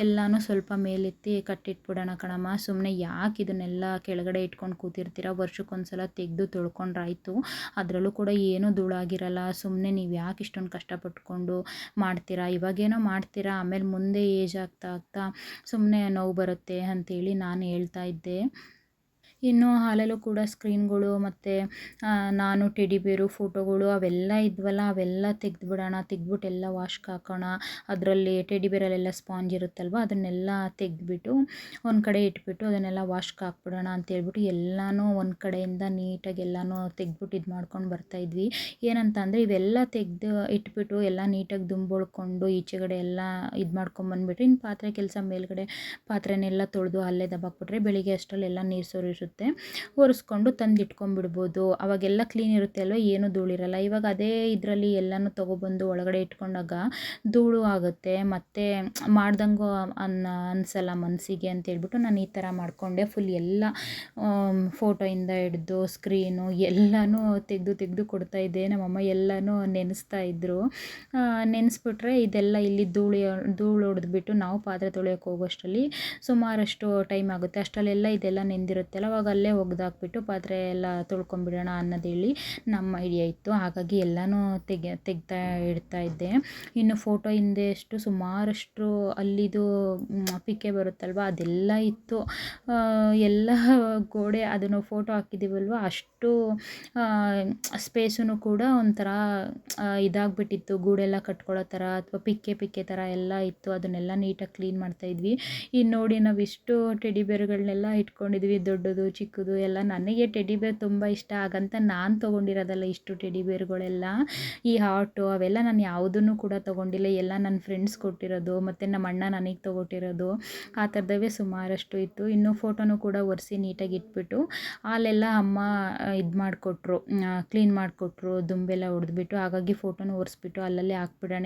ಎಲ್ಲನೂ ಸ್ವಲ್ಪ ಮೇಲೆತ್ತಿ ಕಟ್ಟಿಟ್ಬಿಡೋಣ ಕಣಮ್ಮ, ಸುಮ್ಮನೆ ಯಾಕೆ ಇದನ್ನೆಲ್ಲ ಕೆಳಗಡೆ ಇಟ್ಕೊಂಡು ಕೂತಿರ್ತೀರ, ವರ್ಷಕ್ಕೊಂದ್ಸಲ ತೆಗೆದು ತೊಳ್ಕೊಂಡ್ರಾಯ್ತು, ಅದರಲ್ಲೂ ಕೂಡ ಏನೂ ಧೂಳಾಗಿರಲ್ಲ, ಸುಮ್ಮನೆ ನೀವು ಯಾಕೆ ಇಷ್ಟೊಂದು ಕಷ್ಟಪಟ್ಕೊಂಡು ಮಾಡ್ತೀರಾ, ಇವಾಗೇನೋ ಮಾಡ್ತೀರಾ ಆಮೇಲೆ ಮುಂದೆ ಏಜ್ ಆಗ್ತಾ ಆಗ್ತಾ ಸುಮ್ಮನೆ ನೋವು ಬರುತ್ತೆ ಅಂತೇಳಿ ನಾನು ಹೇಳ್ತಾ ಇದ್ದೆ. ಇನ್ನು ಹಾಲಲ್ಲೂ ಕೂಡ ಸ್ಕ್ರೀನ್ಗಳು ಮತ್ತು ನಾನು ಟೆಡಿ ಬೇರು ಫೋಟೋಗಳು ಅವೆಲ್ಲ ಇದ್ವಲ್ಲ, ಅವೆಲ್ಲ ತೆಗೆದ್ಬಿಡೋಣ, ತೆಗೆದ್ಬಿಟ್ಟು ಎಲ್ಲ ವಾಶ್ಗೆ ಹಾಕೋಣ. ಅದರಲ್ಲಿ ಟೆಡಿ ಬೇರಲ್ಲೆಲ್ಲ ಸ್ಪಾಂಜ್ ಇರುತ್ತಲ್ವ ಅದನ್ನೆಲ್ಲ ತೆಗೆದ್ಬಿಟ್ಟು ಒಂದು ಕಡೆ ಇಟ್ಬಿಟ್ಟು ಅದನ್ನೆಲ್ಲ ವಾಶ್ಗೆ ಹಾಕ್ಬಿಡೋಣ ಅಂತೇಳ್ಬಿಟ್ಟು ಎಲ್ಲನೂ ಒಂದು ಕಡೆಯಿಂದ ನೀಟಾಗಿ ಎಲ್ಲನೂ ತೆಗೆದ್ಬಿಟ್ಟು ಇದು ಮಾಡ್ಕೊಂಡು ಬರ್ತಾಯಿದ್ವಿ. ಏನಂತ ಅಂದರೆ ಇವೆಲ್ಲ ತೆಗೆದು ಇಟ್ಬಿಟ್ಟು ಎಲ್ಲ ನೀಟಾಗಿ ದುಂಬೊಳ್ಕೊಂಡು ಈಚೆಗಡೆ ಎಲ್ಲ ಇದು ಮಾಡ್ಕೊಂಬಂದ್ಬಿಟ್ರೆ ಇನ್ನು ಪಾತ್ರೆ ಕೆಲಸ ಮೇಲ್ಗಡೆ ಪಾತ್ರೆನೆಲ್ಲ ತೊಳೆದು ಅಲ್ಲೇ ದಬ್ಬಾಕ್ಬಿಟ್ರೆ ಬೆಳಿಗ್ಗೆ ಅಷ್ಟರಲ್ಲೆಲ್ಲ ನೀರು ಸೋರಿರುತ್ತೆ, ಒರೆಸ್ಕೊಂಡು ತಂದು ಇಟ್ಕೊಂಡ್ಬಿಡ್ಬೋದು. ಅವಾಗೆಲ್ಲ ಕ್ಲೀನ್ ಇರುತ್ತೆ ಅಲ್ವ, ಏನೂ ಧೂಳಿರಲ್ಲ. ಇವಾಗ ಅದೇ ಇದರಲ್ಲಿ ಎಲ್ಲನೂ ತೊಗೊಬಂದು ಒಳಗಡೆ ಇಟ್ಕೊಂಡಾಗ ಧೂಳು ಆಗುತ್ತೆ, ಮತ್ತು ಮಾಡ್ದಂಗೂ ಅನಿಸಲ್ಲ ಮನಸ್ಸಿಗೆ ಅಂತೇಳ್ಬಿಟ್ಟು ನಾನು ಈ ಥರ ಮಾಡಿಕೊಂಡೆ. ಫುಲ್ ಎಲ್ಲ ಫೋಟೋಯಿಂದ ಹಿಡ್ದು ಸ್ಕ್ರೀನು ಎಲ್ಲನೂ ತೆಗೆದು ಕೊಡ್ತಾಯಿದ್ದೆ. ನಮ್ಮಮ್ಮ ಎಲ್ಲನೂ ನೆನೆಸ್ತಾ ಇದ್ದರು. ನೆನೆಸ್ಬಿಟ್ರೆ ಇದೆಲ್ಲ ಇಲ್ಲಿ ಧೂಳು ಹೊಡೆದ್ಬಿಟ್ಟು ನಾವು ಪಾತ್ರೆ ತೊಳೆಯೋಕೆ ಹೋಗೋಷ್ಟರಲ್ಲಿ ಸುಮಾರಷ್ಟು ಟೈಮ್ ಆಗುತ್ತೆ. ಅಷ್ಟರಲ್ಲೆಲ್ಲ ಇದೆಲ್ಲ ನೆಂದಿರುತ್ತಲ್ಲ, ಅವಾಗ ಅಲ್ಲೇ ಒಗ್ದಾಕ್ಬಿಟ್ಟು ಪಾತ್ರೆ ಎಲ್ಲ ತೊಳ್ಕೊಂಬಿಡೋಣ ಅನ್ನೋದೇಳಿ ನಮ್ಮ ಐಡಿಯಾ ಇತ್ತು. ಹಾಗಾಗಿ ಎಲ್ಲನೂ ತೆಗ್ತಾ ಇಡ್ತಾ ಇದ್ದೆ. ಇನ್ನು ಫೋಟೋ ಹಿಂದೆ ಸುಮಾರಷ್ಟು ಅಲ್ಲಿದು ಪಿಕ್ಕೆ ಬರುತ್ತಲ್ವ ಅದೆಲ್ಲ ಇತ್ತು. ಎಲ್ಲ ಗೋಡೆ ಅದನ್ನು ಫೋಟೋ ಹಾಕಿದ್ದೀವಲ್ವ ಅಷ್ಟು ಸ್ಪೇಸೂ ಕೂಡ ಒಂಥರ ಇದಾಗ್ಬಿಟ್ಟಿತ್ತು, ಗೂಡೆಲ್ಲ ಕಟ್ಕೊಳ್ಳೋ ಥರ ಅಥವಾ ಪಿಕ್ಕೆ ಥರ ಎಲ್ಲ ಇತ್ತು. ಅದನ್ನೆಲ್ಲ ನೀಟಾಗಿ ಕ್ಲೀನ್ ಮಾಡ್ತಾಯಿದ್ವಿ. ಇನ್ನು ನೋಡಿ ನಾವು ಇಷ್ಟು ಟೆಡಿ ಬೇರ್ಗಳನ್ನೆಲ್ಲ ಇಟ್ಕೊಂಡಿದ್ವಿ, ದೊಡ್ಡದು ಚಿಕ್ಕದು ಎಲ್ಲ. ನನಗೆ ಟೆಡಿ ಬೇರ್ ತುಂಬ ಇಷ್ಟ, ಹಾಗಂತ ನಾನು ತೊಗೊಂಡಿರೋದಲ್ಲ ಇಷ್ಟು ಟೆಡಿ ಬೇರ್ಗಳೆಲ್ಲ. ಈ ಹಾರ್ಟು ಅವೆಲ್ಲ ನಾನು ಯಾವುದನ್ನು ಕೂಡ ತೊಗೊಂಡಿಲ್ಲ, ಎಲ್ಲ ನನ್ನ ಫ್ರೆಂಡ್ಸ್ ಕೊಟ್ಟಿರೋದು ಮತ್ತು ನಮ್ಮ ಅಣ್ಣ ನನಗೆ ತೊಗೊಟ್ಟಿರೋದು, ಆ ಥರದವೇ ಸುಮಾರಷ್ಟು ಇತ್ತು. ಇನ್ನು ಫೋಟೋನು ಕೂಡ ಒರೆಸಿ ನೀಟಾಗಿ ಇಟ್ಬಿಟ್ಟು ಅಲ್ಲೆಲ್ಲ ಅಮ್ಮ ಇದು ಮಾಡಿಕೊಟ್ರು, ಕ್ಲೀನ್ ಮಾಡಿಕೊಟ್ರು, ದುಂಬೆಲ್ಲ ಹೊಡೆದ್ಬಿಟ್ಟು. ಹಾಗಾಗಿ ಫೋಟೋನು ಒರೆಸ್ಬಿಟ್ಟು ಅಲ್ಲಲ್ಲೇ ಹಾಕ್ಬಿಡೋಣ,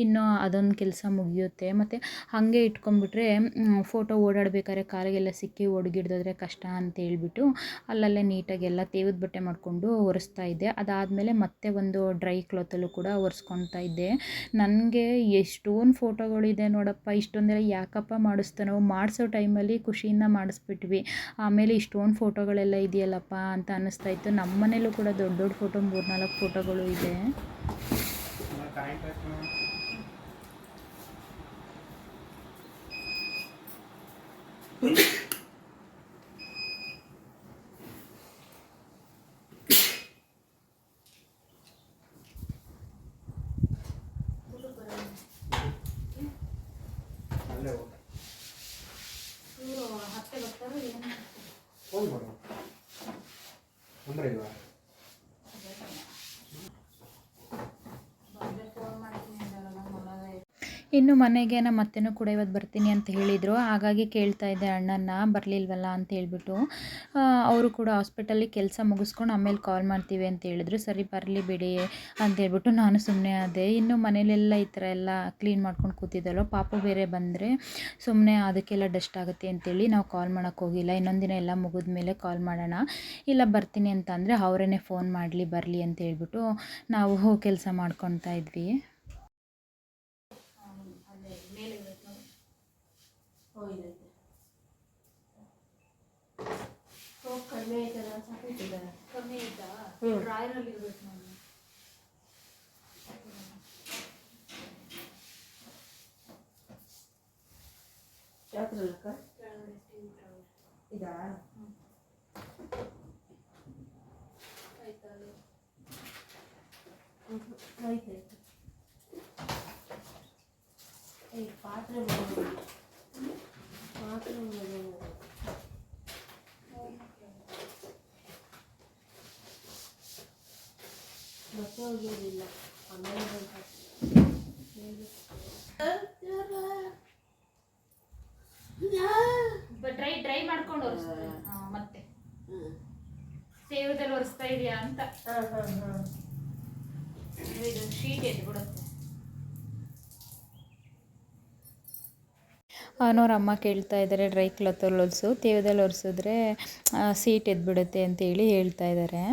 ಇನ್ನು ಅದೊಂದು ಕೆಲಸ ಮುಗಿಯುತ್ತೆ. ಮತ್ತು ಹಾಗೆ ಇಟ್ಕೊಂಡ್ಬಿಟ್ರೆ ಫೋಟೋ ಓಡಾಡಬೇಕಾದ್ರೆ ಕಾಲಿಗೆಲ್ಲ ಸಿಕ್ಕಿ ಒಡಗಿಡ್ದೋದ್ರೆ ಕಷ್ಟ ಅಂತ ಹೇಳ್ಬಿಟ್ಟು ಅಲ್ಲಲ್ಲೇ ನೀಟಾಗಿ ಎಲ್ಲ ತೇವದ ಬಟ್ಟೆ ಮಾಡಿಕೊಂಡು ಒರೆಸ್ತಾ ಇದ್ದೆ. ಅದಾದಮೇಲೆ ಮತ್ತೆ ಒಂದು ಡ್ರೈ ಕ್ಲಾತಲ್ಲೂ ಕೂಡ ಒರೆಸ್ಕೊತಾ ಇದ್ದೆ. ನನಗೆ ಎಷ್ಟೊಂದು ಫೋಟೋಗಳಿದೆ ನೋಡಪ್ಪ, ಇಷ್ಟೊಂದೆಲ್ಲ ಯಾಕಪ್ಪ ಮಾಡಿಸ್ತಾನೋ, ಮಾಡಿಸೋ ಟೈಮಲ್ಲಿ ಖುಷಿಯಿಂದ ಮಾಡಿಸ್ಬಿಟ್ವಿ, ಆಮೇಲೆ ಇಷ್ಟೊಂದು ಫೋಟೋಗಳೆಲ್ಲ ಇದೆಯಲ್ಲಪ್ಪ ಅಂತ ಅನ್ನಿಸ್ತಾ ಇತ್ತು. ನಮ್ಮ ಮನೇಲೂ ಕೂಡ ದೊಡ್ಡ ಫೋಟೋ 3-4 ಫೋಟೋಗಳು ಇದೆ. ಇನ್ನು ಮನೆಗೆ ನಮ್ಮ ಅತ್ತೆನೂ ಕೂಡ ಇವತ್ತು ಬರ್ತೀನಿ ಅಂತ ಹೇಳಿದರು. ಹಾಗಾಗಿ ಕೇಳ್ತಾ ಇದ್ದೆ ಅಣ್ಣನ, ಬರಲಿಲ್ವಲ್ಲ ಅಂತ ಹೇಳ್ಬಿಟ್ಟು. ಅವರು ಕೂಡ ಹಾಸ್ಪಿಟಲ್ಲಿ ಕೆಲಸ ಮುಗಿಸ್ಕೊಂಡು ಆಮೇಲೆ ಕಾಲ್ ಮಾಡ್ತೀವಿ ಅಂತ ಹೇಳಿದ್ರು. ಸರಿ ಬರಲಿ ಬಿಡಿ ಅಂತ ಹೇಳ್ಬಿಟ್ಟು ನಾನು ಸುಮ್ಮನೆ ಆದೆ. ಇನ್ನು ಮನೇಲೆಲ್ಲ ಈ ಥರ ಎಲ್ಲ ಕ್ಲೀನ್ ಮಾಡ್ಕೊಂಡು ಕೂತಿದ್ದಲ್ವ, ಪಾಪು ಬೇರೆ ಬಂದರೆ ಸುಮ್ಮನೆ ಅದಕ್ಕೆಲ್ಲ ಡಸ್ಟ್ ಆಗುತ್ತೆ ಅಂತೇಳಿ ನಾವು ಕಾಲ್ ಮಾಡೋಕ್ಕೆ ಹೋಗಿಲ್ಲ. ಇನ್ನೊಂದು ದಿನ ಎಲ್ಲ ಮುಗಿದ ಮೇಲೆ ಕಾಲ್ ಮಾಡೋಣ, ಇಲ್ಲ ಬರ್ತೀನಿ ಅಂತ ಅಂದರೆ ಅವರೇ ಫೋನ್ ಮಾಡಲಿ ಬರಲಿ ಅಂತ ಹೇಳ್ಬಿಟ್ಟು ನಾವು ಕೆಲಸ ಮಾಡ್ಕೊತಾ ಇದ್ವಿ. ಕಮ್ಮಿ ಆಯ್ತಾ? ಡ್ರಾಯರಲ್ಲಿ ಇರ್ಬೇಕು ನಾನು. ಹಾಕಿರಲ್ಲಕ್ಕ ಇದಾ ಆಯ್ತು ಈ ಪಾತ್ರೆ ಮತ್ತೆ ಹೋಗೋದಿಲ್ಲ ಆಮೇಲೆ ಡ್ರೈ ಮಾಡ್ಕೊಂಡು ಒರೆಸ್ತೀನಿ ಮತ್ತೆ ಸೇವದಲ್ಲಿ ಒರೆಸ್ತಾ ಇದೆಯಾ ಅಂತ. ಇದು ಶೀಟ್ ಎದ್ದು ಬಿಡುತ್ತೆ. ಅವನವ್ರ ಅಮ್ಮ ಕೇಳ್ತಾ ಇದ್ದಾರೆ ಡ್ರೈ ಕ್ಲಾತಲ್ಲಿ ಒರೆಸು, ತೇವದಲ್ಲಿ ಒರೆಸಿದ್ರೆ ಸೀಟ್ ಎದ್ಬಿಡುತ್ತೆ ಅಂತೇಳಿ ಹೇಳ್ತಾ ಇದ್ದಾರೆ.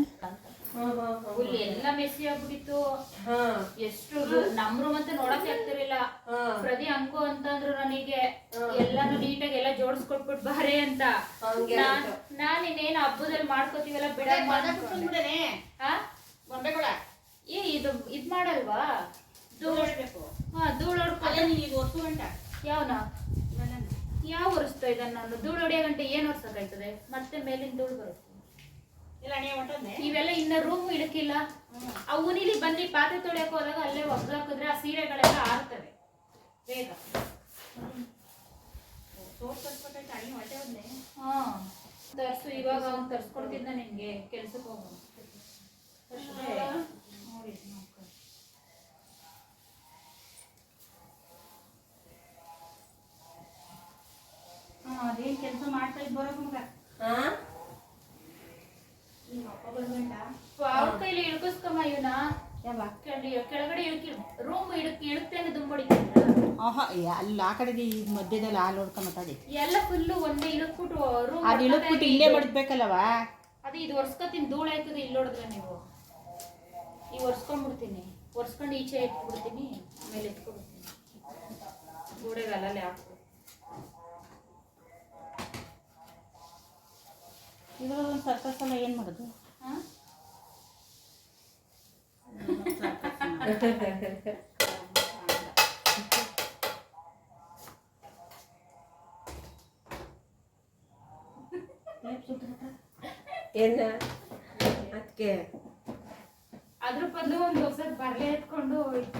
ಫುಲ್ ಎಲ್ಲ ಮೆಸ್ಸಿ ಆಗ್ಬಿಟ್ಟಿತ್ತು. ಎಷ್ಟು ನಮ್ ರೂಮ್ ಅಂತ ನೋಡಕ್ಕೆ ಆಗ್ತಿರ್ಲಿಲ್ಲ. ಪ್ರತಿ ಹಂಗು ಅಂತಂದ್ರು ನನಗೆ ಎಲ್ಲಾನು ನೀಟಾಗಿ ಎಲ್ಲ ಜೋಡಿಸ್ಕೊಟ್ಬಿಟ್ಟು ಬಾರೆ ಅಂತ. ನಾನ್ ಇನ್ನೇನು ಹಬ್ಬದಲ್ಲಿ ಮಾಡ್ಕೋತೀವಲ್ಲ ಬಿಡ ಇದ್ ಮಾಡಲ್ವಾ ಧೂಳ್ ಹೊಡ್ಕೊಂಡು ಯಾವನ ಯಾವ ಒರೆಸ್ತಾ ಇದ್ದಾನೆ ನಾನು? ಧೂಳ್ ಹೊಡಿಯೋ ಗಂಟೆ ಏನ್ ಒರ್ಸಕ್ಕಾಯ್ತದೆ? ಮತ್ತೆ ಮೇಲಿನ ಧೂಳ್ ಬರುತ್ತೆ. ಇವೆಲ್ಲ ಇನ್ನ ರೂಮ್ ಇಡಕ್ಕಿಲ್ಲ. ಆ ಉನಿಲಿ ಬಂದು ಪಾತ್ರೆ ತೊಳೆಯಕ್ ಹೋದಾಗ ಅಲ್ಲೇ ಒಗ್ದಾಕಿದ್ರೆ ಆ ಸೀರೆಗಳೆಲ್ಲ ಆರ್ತವೆ ಬೇಗ. ತರ್ಸು, ಇವಾಗ ಅವ್ನು ತರ್ಸ್ಕೊಡ್ತಿದ್ದ ನಿನ್ಗೆ ಕೆಲ್ಸಕ್ಕೆ ಹೋಗೋ. ಅದೇನ್ ಕೆಲ್ಸ ಮಾಡ್ತಾ ಇದ್ ಬರೋ ಮಗ ಅವ್ರ ಕೈಲಿ ಇಳ್ಕಿಸ್ಕಮ್ಮ ಇವನ. ಕೆಳಗಡೆ ರೂಮ್ ಇಳುಕ್ತೇನೆ ದುಂಬಡಿದ್ರೆ ಅಲ್ಲಿ ಆ ಕಡೆಗೆ ಈ ಮಧ್ಯದಲ್ಲಿ ಹಾಲು ಹೊಡ್ಕೊಂಡ್ ಮಾತಾಡಿ ಎಲ್ಲ ಫುಲ್ಲು ಒಂದೇ ಇಳುಕ್ಬಿಟ್ಟು ರೂಮ್ ಅದು ಇಳುಕ್ಬಿಟ್ಟು ಇಲ್ಲೇ ಮಡಗ್ಬೇಕಲ್ಲವಾ? ಅದೇ ಇದು ಒರ್ಸ್ಕೊತೀನಿ, ಧೂಳ ಆಯ್ತದೆ ಇಲ್ಲಿ ಹೊಡೆದ್ರೆ ನೀವು. ಈಗ ಒರ್ಸ್ಕೊಂಡ್ಬಿಡ್ತೀನಿ, ಒರ್ಸ್ಕೊಂಡು ಈಚೆ ಇಟ್ಬಿಡ್ತೀನಿ, ಆಮೇಲೆ ಎತ್ಕೊಬಿಡ್ತೀನಿ ಗೋಡೆಗೆ ಅಲ್ಲಲ್ಲೇ ಹಾಕ್ಬಿಟ್ಟು. ಇದ್ರೊಂದು ಸರ್ಕಸ್ ಎಲ್ಲ ಏನು ಮಾಡೋದು? ಏನ ಅದಕ್ಕೆ ಅದ್ರ ಬದಲು ಒಂದು ಹೊಸದ್ ಬರ್ಲೆ ಎತ್ಕೊಂಡು ಇದು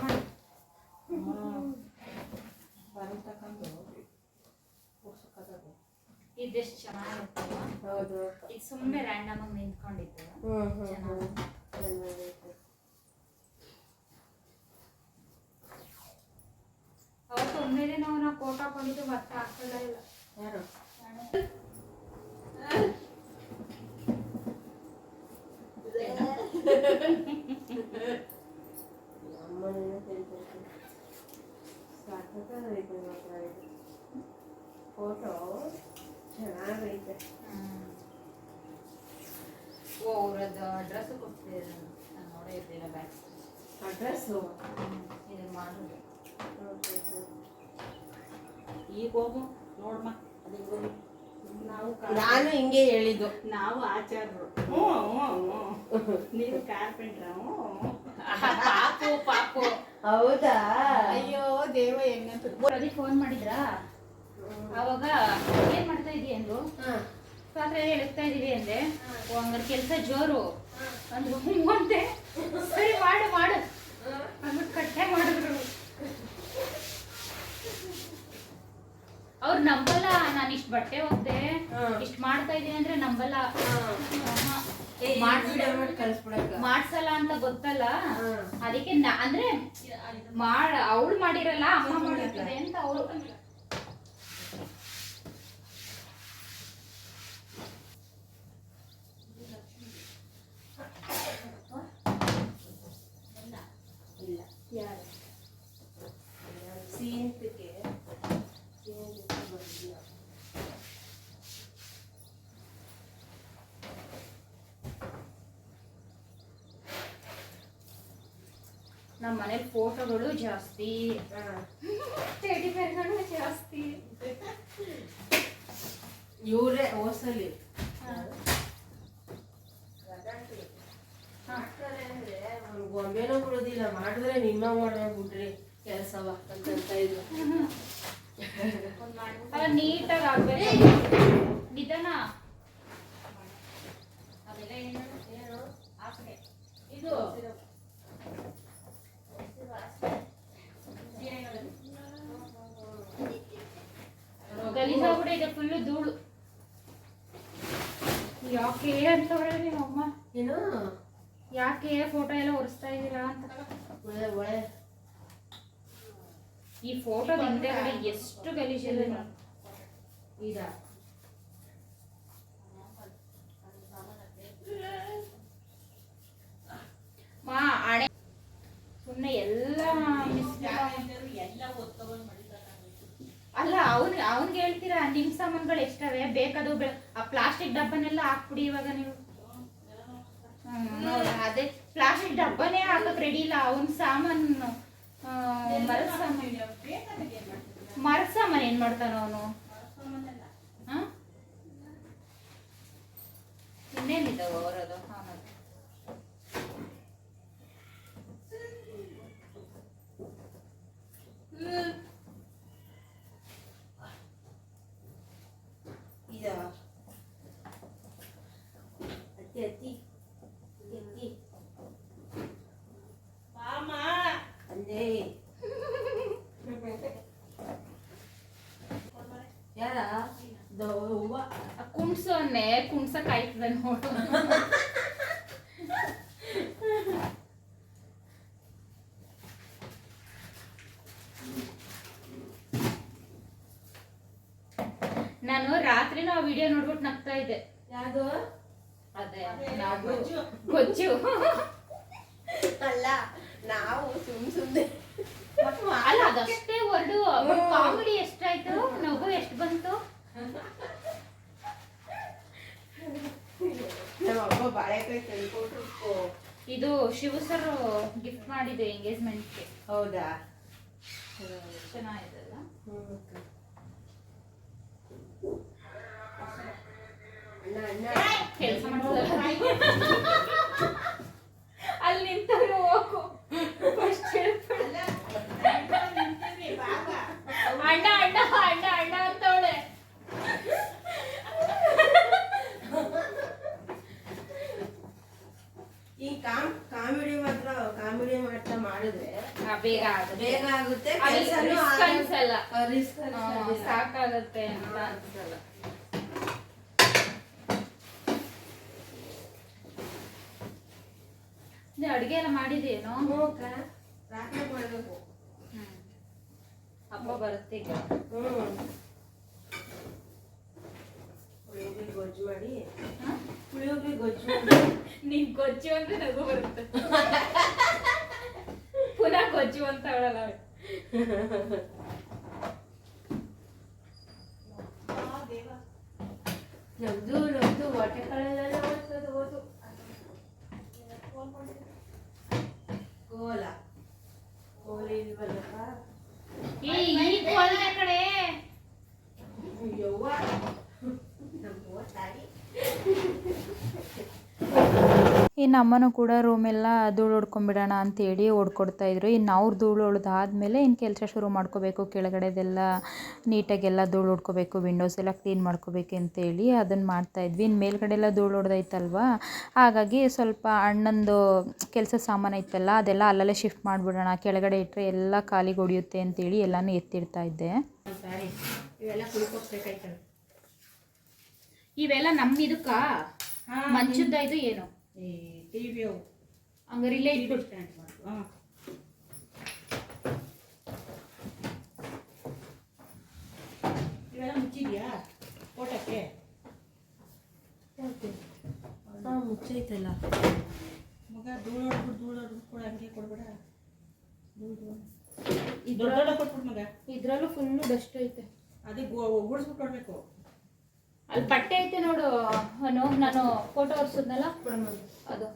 ಮಾಡಿ ಇದೆಷ್ಟು ಚೆನ್ನಾಗಿರ್ತಲ್ಲ. ಹೌದು, ಇದು ಸುಮ್ಮನೆ ರ್ಯಾಂಡಮ್ ಆಗಿ ನಿಂತ್ಕೊಂಡಿದ್ದು. ಅವತ್ತು ಒಮ್ಮೆಲೆ ನಾವು ಕೋಟ ಹಾಕೊಂಡಿದ್ದು ಮತ್ತೆ ಹಾಕಲ್ಲ ಇಲ್ಲ. ಯಾರು ಫೋಟೋ ಚೆನ್ನಾಗೈತೆ. ಓ ಅವ್ರದ್ದು ಅಡ್ರೆಸ್ ಕೊಡ್ತಿದ್ರು, ನಾನು ನೋಡೇ ಇರ್ಲಿಲ್ಲ. ಬ್ಯಾಗ್ಸ್ ಅಡ್ರೆಸ್ಸು ಇದನ್ನ ಮಾಡೋದು. ಈಗ ಹೋಗು ನೋಡಮ್ಮ. ನಾನು ಹಿಂಗೆ ಹೇಳಿದ್ದು. ನಾವು ಆಚಾರ್ಯರು, ನೀವು ಕಾರ್ಪೆಂಟ್ರ. ಪಾಪು ಪಾಪು. ಹೌದಾ? ಅಯ್ಯೋ ದೇವ ಹೆಂಗಂತ ಪ್ರದೀಪ್ ಫೋನ್ ಮಾಡಿದ್ರಾ? ಅವಾಗ ಏನ್ ಮಾಡ್ತಾ ಇದೀಯ ಅಂದ್ರು. ಪಾತ್ರೆ ಎಳಕ್ತಾ ಇದೀವಿ ಅಂದೆ. ಹಂಗಾರೆ ಕೆಲಸ ಜೋರು ಅಂದ್ರು. ಅಂತೆ ಸರಿ ಮಾಡು ಮಾಡು ಅಂದ್ಬಿಟ್ಟು ಕಟ್ಟೆ ಮಾಡಿದ್ರು. ಅವ್ರು ನಂಬಲ್ಲ, ನಾನು ಇಷ್ಟು ಬಟ್ಟೆ ಹೋಗ್ದೆ ಇಷ್ಟು ಮಾಡ್ತಾ ಇದೀನಿ ಅಂದ್ರೆ ನಂಬಲ್ಲ. ಮಾಡ್ಸಲ್ಲ ಅಂತ ಗೊತ್ತಲ್ಲ, ಅದಕ್ಕೆ ಅಂದ್ರೆ ಅವಳು ಮಾಡಿರಲ್ಲ, ಅಮ್ಮ ಮಾಡಿರ್ತದೆ ಅಂತ ಅವಳು. ನಮ್ಮ ಮನೇಲಿ ಫೋಟೋಗಳು ಜಾಸ್ತಿ, ಟೆಡಿ ಬೇರ್ಗಳು ಜಾಸ್ತಿ. ಇವರೇ ಹೋಸಲಿ ಗೊಂಬೆನೂ ಬಿಡೋದಿಲ್ಲ, ಮಾಡಿದ್ರೆ ನಿಮ್ಮ ಮಾಡ್ಬಿಟ್ರಿ ಕೆಲಸವ ಅಂತ ಇದ್ರು. ಅಲ್ಲ ನೀಟಾಗಿ ಆಗ್ಬೇಕು ನಿಧಾನ. ಇದು ಗಲೀಜಾಗ್ಬಿಟ್ಟಿದೆ ಫುಲ್ಲು ಧೂಳು. ಯಾಕೆ ಅಂತ ನಿಮ್ಮಮ್ಮ ಏನು ಯಾಕೆ ಫೋಟೋ ಎಲ್ಲ ಒರೆಸ್ತಾ ಇದ್ದೀರಾ ಅಂತ. ಒಳ್ಳೆ ಒಳ್ಳೆ ಈ ಫೋಟೋದ ಹಿಂದೆಗಡೆ ಎಷ್ಟು ಗಲೀಜಿದೆ ಈಗ ಮಾ ಹಣೆ ಸುಮ್ಮನೆ ಎಲ್ಲ ಅಲ್ಲ ಅವ್ನಿಗೆ ಹೇಳ್ತೀರಾ ನಿಮ್ ಸಾಮಾನುಗಳು ಎಷ್ಟವೆ ಬೇಕಾದವು ಆ ಪ್ಲಾಸ್ಟಿಕ್ ಡಬ್ಬನೆಲ್ಲ ಹಾಕ್ಬಿಡಿ ಇವಾಗ ನೀವು. ಅದೇ ಪ್ಲಾಸ್ಟಿಕ್ ಡಬ್ಬನೇ ಹಾಕಕ್ ರೆಡಿ ಇಲ್ಲ ಅವನ್ ಸಾಮಾನು. ಮರದ ಸಾಮಾನು ಏನ್ ಮಾಡ್ತಾನ ಅವನು? ಇನ್ನೇನಿದ್ದಾವ ಅವರದು? ಈಗ ಅತ್ತಿ ಅತ್ತಿ ಅತ್ತಿ ಮಾಮ ಅಂದೆ ಯಾರ ದವ್ವ ಕುಣ್ಸೋನ್ನೆ ಕುಣ್ಸಕ್ ಆಯ್ತದ ನೋಡು. ನಾನು ರಾತ್ರಿ ನಾವು ವಿಡಿಯೋ ನೋಡ್ಬಿಟ್ಟು ನಗ್ತಾ ಇದ್ದೆ. ಯಾವುದು? ಅದೇ ಗೊಜ್ಜು ಅಲ್ಲ ನಾವು ಸುಮ್ನೆ ಅಲ್ಲ ಅದಷ್ಟೇ ವರ್ಡು. ಕಾಮಿಡಿ ಎಷ್ಟಾಯ್ತು, ನಗು ಎಷ್ಟು ಬಂತು. ನಮ್ಮಮ್ಮ ಬಾಳೆಕಾಯಿ ತಂದ್ಕೊಟ್ರು. ಇದು ಶಿವ ಸರ್ ಗಿಫ್ಟ್ ಮಾಡಿದೆ ಎಂಗೇಜ್ಮೆಂಟ್ಗೆ. ಹೌದಾ? ಚೆನ್ನಾಗಿದೆಲ್ಲ. ಕೆಲಸ ಮಾಡ್ತಾರೆ ಅಲ್ಲಿ ನಿಂತವ್ರು ಹೋಗು. ಅಣ್ಣ ಅಣ್ಣ ಅಣ್ಣ ಅಣ್ಣ ಅಂತವಳೆ. ಈ ಕಾಮಿಡಿ ಮಾತ್ರ ಕಾಮಿಡಿ ಮಾಡ್ತಾ ಮಾಡಿದ್ರೆ ಬೇಗ ಆಗುತ್ತೆ. ರಿಸ್ಕ್ ಅನ್ಸಲ್ಲ, ರಿಸ್ಕ್ ಸಾಕಾಗತ್ತೆ ಅಂತ ಅನ್ಸಲ್ಲ. ಅಡುಗೆ ಎಲ್ಲ ಮಾಡಿದೇನೋ? ರಾತ್ರಿ ಮಾಡ್ಬೇಕು. ಹಬ್ಬ ಬರುತ್ತೆ ಈಗ. ಪುಳಿಯೋಗರೆ ಗೊಜ್ಜು ಮಾಡಿ ನೀನ್ ಗೊಜ್ಜು ಅಂದ್ರೆ ನಗು ಬರುತ್ತೆ. ಪುನಃ ಗೊಜ್ಜು ಅಂತ ಹೇಳಲ್ಲ. ನಮ್ದು ಹೊಟ್ಟೆ ಕಳೆಲ್ಲ ಓದು ಕೋಲ ಇಲ್ವಲ್ಲಪ್ಪ. ಈ ಕೋಲ್ನ ಕಡೆ ಯವ್ವ ನಮ್ಮ ತಾಯಿ. ಇನ್ನು ಅಮ್ಮನೂ ಕೂಡ ರೂಮೆಲ್ಲ ಧೂಳು ಹೊಡ್ಕೊಂಬಿಡೋಣ ಅಂತೇಳಿ ಹೊಡ್ಕೊಡ್ತಾಯಿದ್ರು. ಇನ್ನು ಅವ್ರು ಧೂಳು ಹೊಡೆದಾದ್ಮೇಲೆ ಇನ್ನು ಕೆಲಸ ಶುರು ಮಾಡ್ಕೋಬೇಕು. ಕೆಳಗಡೆದೆಲ್ಲ ನೀಟಾಗೆಲ್ಲ ಧೂಳು ಹೊಡ್ಕೋಬೇಕು, ವಿಂಡೋಸ್ ಎಲ್ಲ ಕ್ಲೀನ್ ಮಾಡ್ಕೋಬೇಕು ಅಂತೇಳಿ ಅದನ್ನು ಮಾಡ್ತಾಯಿದ್ವಿ. ಇನ್ನು ಮೇಲ್ಗಡೆ ಎಲ್ಲ ಧೂಳು ಹೊಡೆದೈತಲ್ವ, ಹಾಗಾಗಿ ಸ್ವಲ್ಪ ಅಣ್ಣಂದು ಕೆಲಸ ಸಾಮಾನು ಐತಲ್ಲ ಅದೆಲ್ಲ ಅಲ್ಲಲ್ಲೇ ಶಿಫ್ಟ್ ಮಾಡಿಬಿಡೋಣ, ಕೆಳಗಡೆ ಇಟ್ಟರೆ ಎಲ್ಲ ಖಾಲಿಗೆ ಹೊಡಿಯುತ್ತೆ ಅಂತೇಳಿ ಎಲ್ಲನೂ ಎತ್ತಿಡ್ತಾ ಇದ್ದೆ. ಇವೆಲ್ಲ ಕುಳ್ಕೊಡ್ಬೇಕಾಯ್ತಲ್ಲ. ಇವೆಲ್ಲ ನಮ್ಮ ಇದಕ್ಕ ಮಂಚದ ಇದು ಏನು ಈ ಟಿವಿ ಅವು ಹಂಗಾರೆ ಇಲ್ಲೇ ಇಟ್ಬಿಟ್ಟು ಸ್ಟ್ಯಾಂಡ್ ಮಾಡು. ಹಾಂ, ಇವೆಲ್ಲ ಮುಚ್ಚಿದ್ಯಾ ಫೋಟೋಕ್ಕೆ? ಮುಚ್ಚೈತಲ್ಲ ಮಗ. ಧೂಳು ಹೊಡ್ಬಿಟ್ಟು ಕೊಡ, ಹಂಗೆ ಕೊಡ್ಬೇಡ. ದೊಡ್ಡ ಕೊಟ್ಬಿಟ್ಟು ಮಗ. ಇದ್ರಲ್ಲೂ ಫುಲ್ಲು ಡಸ್ಟ್ ಐತೆ. ಅದೇ ಗುಡಿಸ್ಬಿಟ್ಟು ಕೊಡ್ಬೇಕು. ಅಲ್ಲಿ ಬಟ್ಟೆ ಐತೆ ನೋಡು, ನಾನು ಫೋಟೋ ಒರ್ಸದ್ನಲ್ಲ ಅದು.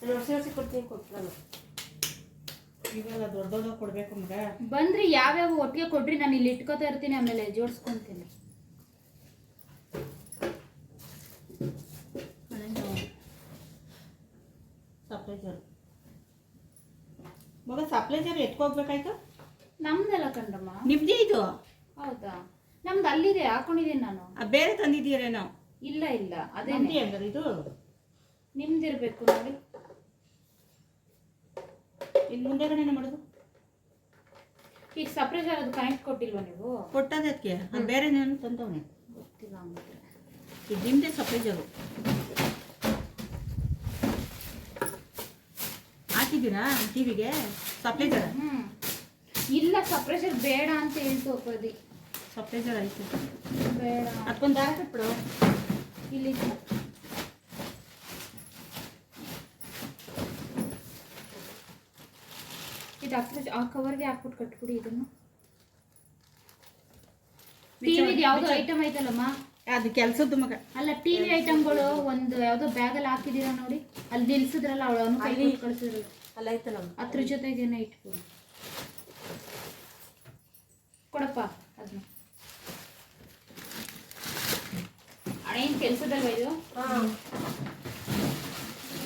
ವರ್ಷ ಕೊಡ್ತೀನಿ ಕೊಟ್ಟು. ಇವೆಲ್ಲ ದೊಡ್ಡ ಕೊಡ್ಬೇಕು ಮಗ. ಬಂದ್ರಿ ಯಾವ್ಯಾವ ಒಟ್ಟಿಗೆ ಕೊಡ್ರಿ, ನಾನು ಇಲ್ಲಿ ಇಟ್ಕೋತಾ ಇರ್ತೀನಿ, ಆಮೇಲೆ ಜೋಡಿಸ್ಕೊಂತೀನಿ. ಮಗ ಸಪ್ಲೈಸರ್ ಎತ್ಕೋಗ್ಬೇಕಾಯ್ತು. ನಮ್ದೆಲ್ಲ ಕಂಡಮ್ಮ. ನಿಮ್ದೇ ಇದು? ಹೌದಾ, ನಮ್ದು ಅಲ್ಲಿದೆ, ಹಾಕೊಂಡಿದ್ದೀನಿ ನಾನು. ಬೇರೆ ತಂದಿದ್ದೀರೇನೋ? ಇಲ್ಲ ಇಲ್ಲ, ಅದೇ ಹಂಗಾರೆ ಇದು ನಿಮ್ದಿರ್ಬೇಕು ನೋಡಿ. ಇಲ್ಲಿ ಮುಂದೆಗಡೆ ಮಾಡೋದು. ಈಗ ಸಪ್ರೇಟ್ ಅದು ಕನೆಕ್ಟ್ ಕೊಟ್ಟಿಲ್ವಾ ನೀವು? ಕೊಟ್ಟದಕ್ಕೆ ಬೇರೆ ನಾನು ತಂದವನೆ ಗೊತ್ತಿಲ್ಲ ಹಂಗಿದ್ರೆ. ಇದು ನಿಮ್ಮದೇ ಸಪ್ಲೈಸರು ಹಾಕಿದ್ದೀರಾ ಟಿವಿಗೆ ಸಪ್ಲೈಸರ್? ಇಲ್ಲ, ಸಪ್ರೇಷನ್ ಬೇಡ ಅಂತ ಹೇಳ್ತು ಅಪ್ಪದಿ. ಸಪ್ಲೈಸರ್ ಆಯ್ತು, ಬೇಡ. ಅದಕ್ಕೊಂದು ದಾರ ಕಟ್ಬಿಡು. ಇಲ್ಲಿ ಇದು ಆ ಕವರ್ಗೆ ಹಾಕ್ಬಿಟ್ಟು ಕಟ್ಬಿಡಿ ಇದನ್ನು. ಟಿವಿದು ಯಾವ್ದೋ ಐಟಮ್ ಐತಲ್ಲಮ್ಮ, ಅದು ಕೆಲಸದ್ದು ಮಗ. ಅಲ್ಲ, ಟಿವಿ ಐಟಮ್ಗಳು ಒಂದು ಯಾವ್ದೋ ಬ್ಯಾಗಲ್ಲಿ ಹಾಕಿದೀರ ನೋಡಿ, ಅಲ್ಲಿ ನಿಲ್ಸಿದ್ರಲ್ಲ ಅವಳು ಕೈ ಕಳಿಸಿದ್ರಲ್ಲ, ಅಲ್ಲ ಐತಲ್ಲ ಅದ್ರ ಜೊತೆಗೇನೆ ಇಟ್ಬಿಡಿ. ಕೊಡಪ್ಪ ಅದನ್ನ. ಹಣೇನು ಕೆಲಸದಲ್ವ ಇದು? ಹಾಂ,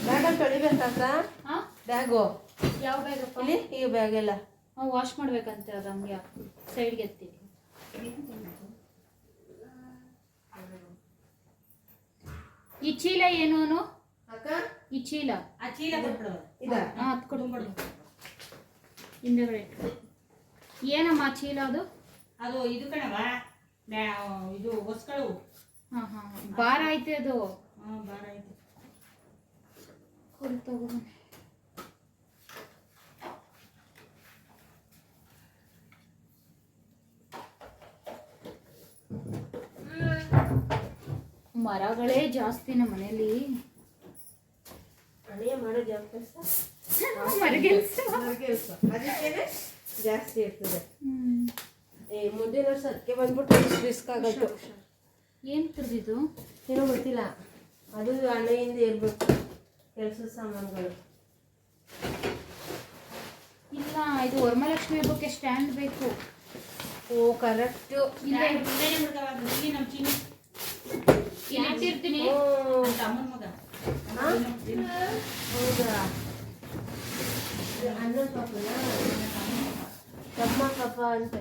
ಬ್ಯಾಗಲ್ಲಿ ತೊಳಿಬೇಕಾಕ? ಹಾಂ, ಬ್ಯಾಗು ಯಾವ ಬ್ಯಾಗಪ್ಪ? ಇಲ್ಲಿ ಈ ಬ್ಯಾಗೆಲ್ಲ ವಾಶ್ ಮಾಡ್ಬೇಕಂತೆ, ಅದು ಹಂಗೆ ಹಾಕ್ಬಿಡಿ, ಸೈಡ್ಗೆ ಎತ್ತೀನಿ. ಈ ಚೀಲ ಏನು ಅಕ್ಕ? ಈ ಚೀಲ? ಆ ಚೀಲ ಕೊಟ್ಬಿಡು. ಇದ ಅದು ಕೊಡ್ಬಿಡು, ಹಿಂದೆಗಡೆ ಇಟ್ಟು. ಏನಮ್ಮ ಆ ಚೀಲ ಅದು? ಅದು ಇದು ಕಣವ, ಇದು ಹೊಸ್ಗಳು. ಹಾಂ ಹಾಂ, ಭಾರ ಐತೆ ಅದು. ಹಾಂ, ಭಾರ ಐತೆ. ಕೊಡು ತಗೋ. ಮರಗಳೇ ಜಾಸ್ತಿ ನಮ್ಮ ಮನೇಲಿ. ಹಣೆ ಮಾಡೋದು ಯಾವ ಕೆಲಸ? ಮರಗೆಲ್ಸ. ಅದಕ್ಕೇನೆ ಜಾಸ್ತಿ ಇರ್ತದೆ. ಮುಂದಿನ ವರ್ಷ ಅದಕ್ಕೆ ಬಂದ್ಬಿಟ್ಟು ರಿಸ್ಕ್ ಆಗೋದು. ಏನು ಕರೆದಿದ್ದು ಏನೋ ಗೊತ್ತಿಲ್ಲ, ಅದು ಹಣೆಯಿಂದ ಇರಬೇಕು ಕೆಲಸದ ಸಾಮಾನುಗಳು. ಇಲ್ಲ, ಇದು ವರಮಹಾಲಕ್ಷ್ಮಿ ಹಬ್ಬಕ್ಕೆ ಸ್ಟ್ಯಾಂಡ್ ಬೇಕು. ಓ ಕರೆಕ್ಟು. ನಮ್ಮ ಚೀನಿ ಇಟ್ಟಿರ್ತೀನಿ. ತಮ್ಮನ ಮಗ. ಹೌದಾ? ಅನ್ನ ಪಾಪನ ತಮ್ಮ ಪಾಪ ಅಂತ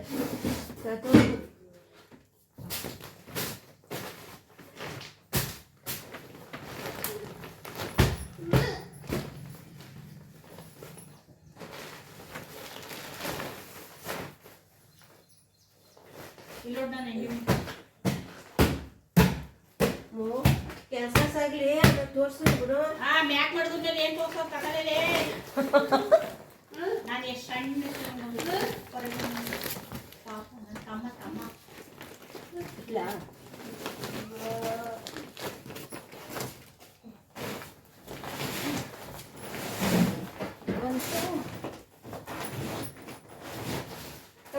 ಕೆಲಸ ಸಾಗ್ಲಿ ಅಂತ ತೋರ್ಸಿ ಬಿಡು. ಮ್ಯಾಕ್ ಮಾಡಿದ್ರೆ ಏನ್ ತೋರ್ಸೋದು ತಗೊಳ್ಳೇ. ನಾನು ಎಷ್ಟು ಸಣ್ಣ ತಮ್ಮ ತಮ್ಮ ಇಲ್ಲ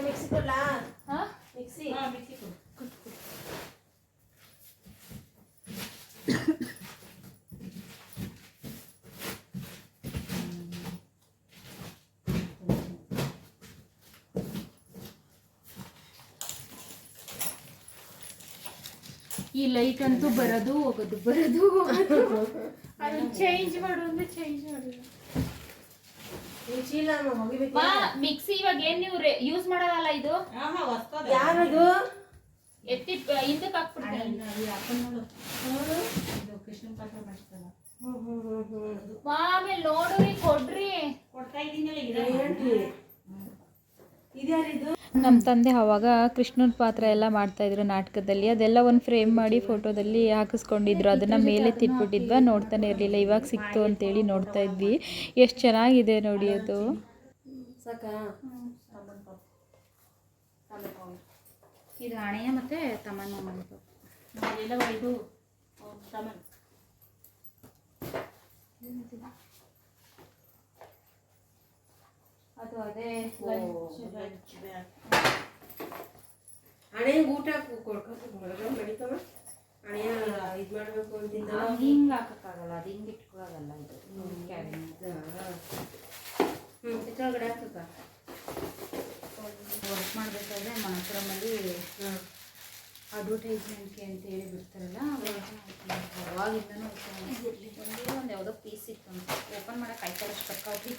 ಮಿಕ್ಸಿ ಕೊಡ್ಲಾ? ಮಿಕ್ಸಿ ಮಿಕ್ಸಿ ಕೊಡು. ಈ ಲೈಟ್ ಅಂತೂ ಬರೋದು ಹೋಗೋದು ಬರೋದು ಹೋಗೋದು. ಅದನ್ನ ಚೇಂಜ್ ಮಾಡು ಅಂದ್ರೆ ಚೇಂಜ್ ಮಾಡಿಲ್ಲ. ಚೀಲ ಹೋಗಿಬೇಕು. ಮಿಕ್ಸಿ ಇವಾಗ ಏನ್ ನೀವು ಯೂಸ್ ಮಾಡೋದಲ್ಲ ಇದು? ಯಾರದು? ಎತ್ತಿ ಹಿಂದಕ್ಕೆ ಹಾಕ್ಬಿಡ್ತೀನಿ. ಕೃಷ್ಣನ್ ಪಾತ್ರ ಮಾಡಿಸ್ತಲ್ಲ. ಆಮೇಲೆ ನೋಡ್ರಿ ಕೊಡ್ರಿ. ಕೊಡ್ತಾ ಇದ್ದೀನಲ್ಲ ಇದ್ಯಾರಿದು? ನಮ್ಮ ತಂದೆ ಆವಾಗ ಕೃಷ್ಣನ ಪಾತ್ರ ಎಲ್ಲ ಮಾಡ್ತಾಯಿದ್ರು ನಾಟಕದಲ್ಲಿ. ಅದೆಲ್ಲ ಒಂದು ಫ್ರೇಮ್ ಮಾಡಿ ಫೋಟೋದಲ್ಲಿ ಹಾಕಿಸ್ಕೊಂಡಿದ್ರು. ಅದನ್ನು ಮೇಲೆ ತಿಟ್ಬಿಟ್ಟಿದ್ವಾ, ನೋಡ್ತಾನೆ ಇರಲಿಲ್ಲ. ಇವಾಗ ಸಿಕ್ತು ಅಂತೇಳಿ ನೋಡ್ತಾ ಇದ್ವಿ. ಎಷ್ಟು ಚೆನ್ನಾಗಿದೆ ನೋಡಿ ಅದು. ಸಾಕಾ? ಇದು ಹಣೆಯ ಮತ್ತೆ ತಮ್ಮನ ಎಲ್ಲ ಇದು ಸಾಮಾನು. ಅದು ಅದೇ ಹಣೆ ಊಟ ಕೊಡ್ಕೊಂಡು ನಡೀತವ. ಹಣೆಯ ಇದು ಮಾಡಬೇಕು ಅಂತಿದ್ದ ಹಿಂಗೆ ಹಾಕಕ್ಕಾಗಲ್ಲ, ಅದು ಹಿಂಗೆ ಇಟ್ಕೊಳಗಲ್ಲ. ಇದು ಇದ್ರೊಳಗಡೆ ಹಾಕಕ್ಕ ವರ್ಕ್ ಮಾಡಬೇಕಾದ್ರೆ ಮಣಪುರಮಲ್ಲಿ ಅಡ್ವರ್ಟೈಸ್ಮೆಂಟ್ಗೆ ಅಂತ ಹೇಳಿ ಬಿಡ್ತಾರಲ್ಲ, ಅವಾಗಿಂದನೂ ಒಂದು ಯಾವುದೋ ಪೀಸ್ ಇತ್ತು ಅಂತ ಓಪನ್ ಮಾಡೋಕೆ ಆಯ್ತಲ್ಲ, ಸ್ಟಕ್ ಆಗಿ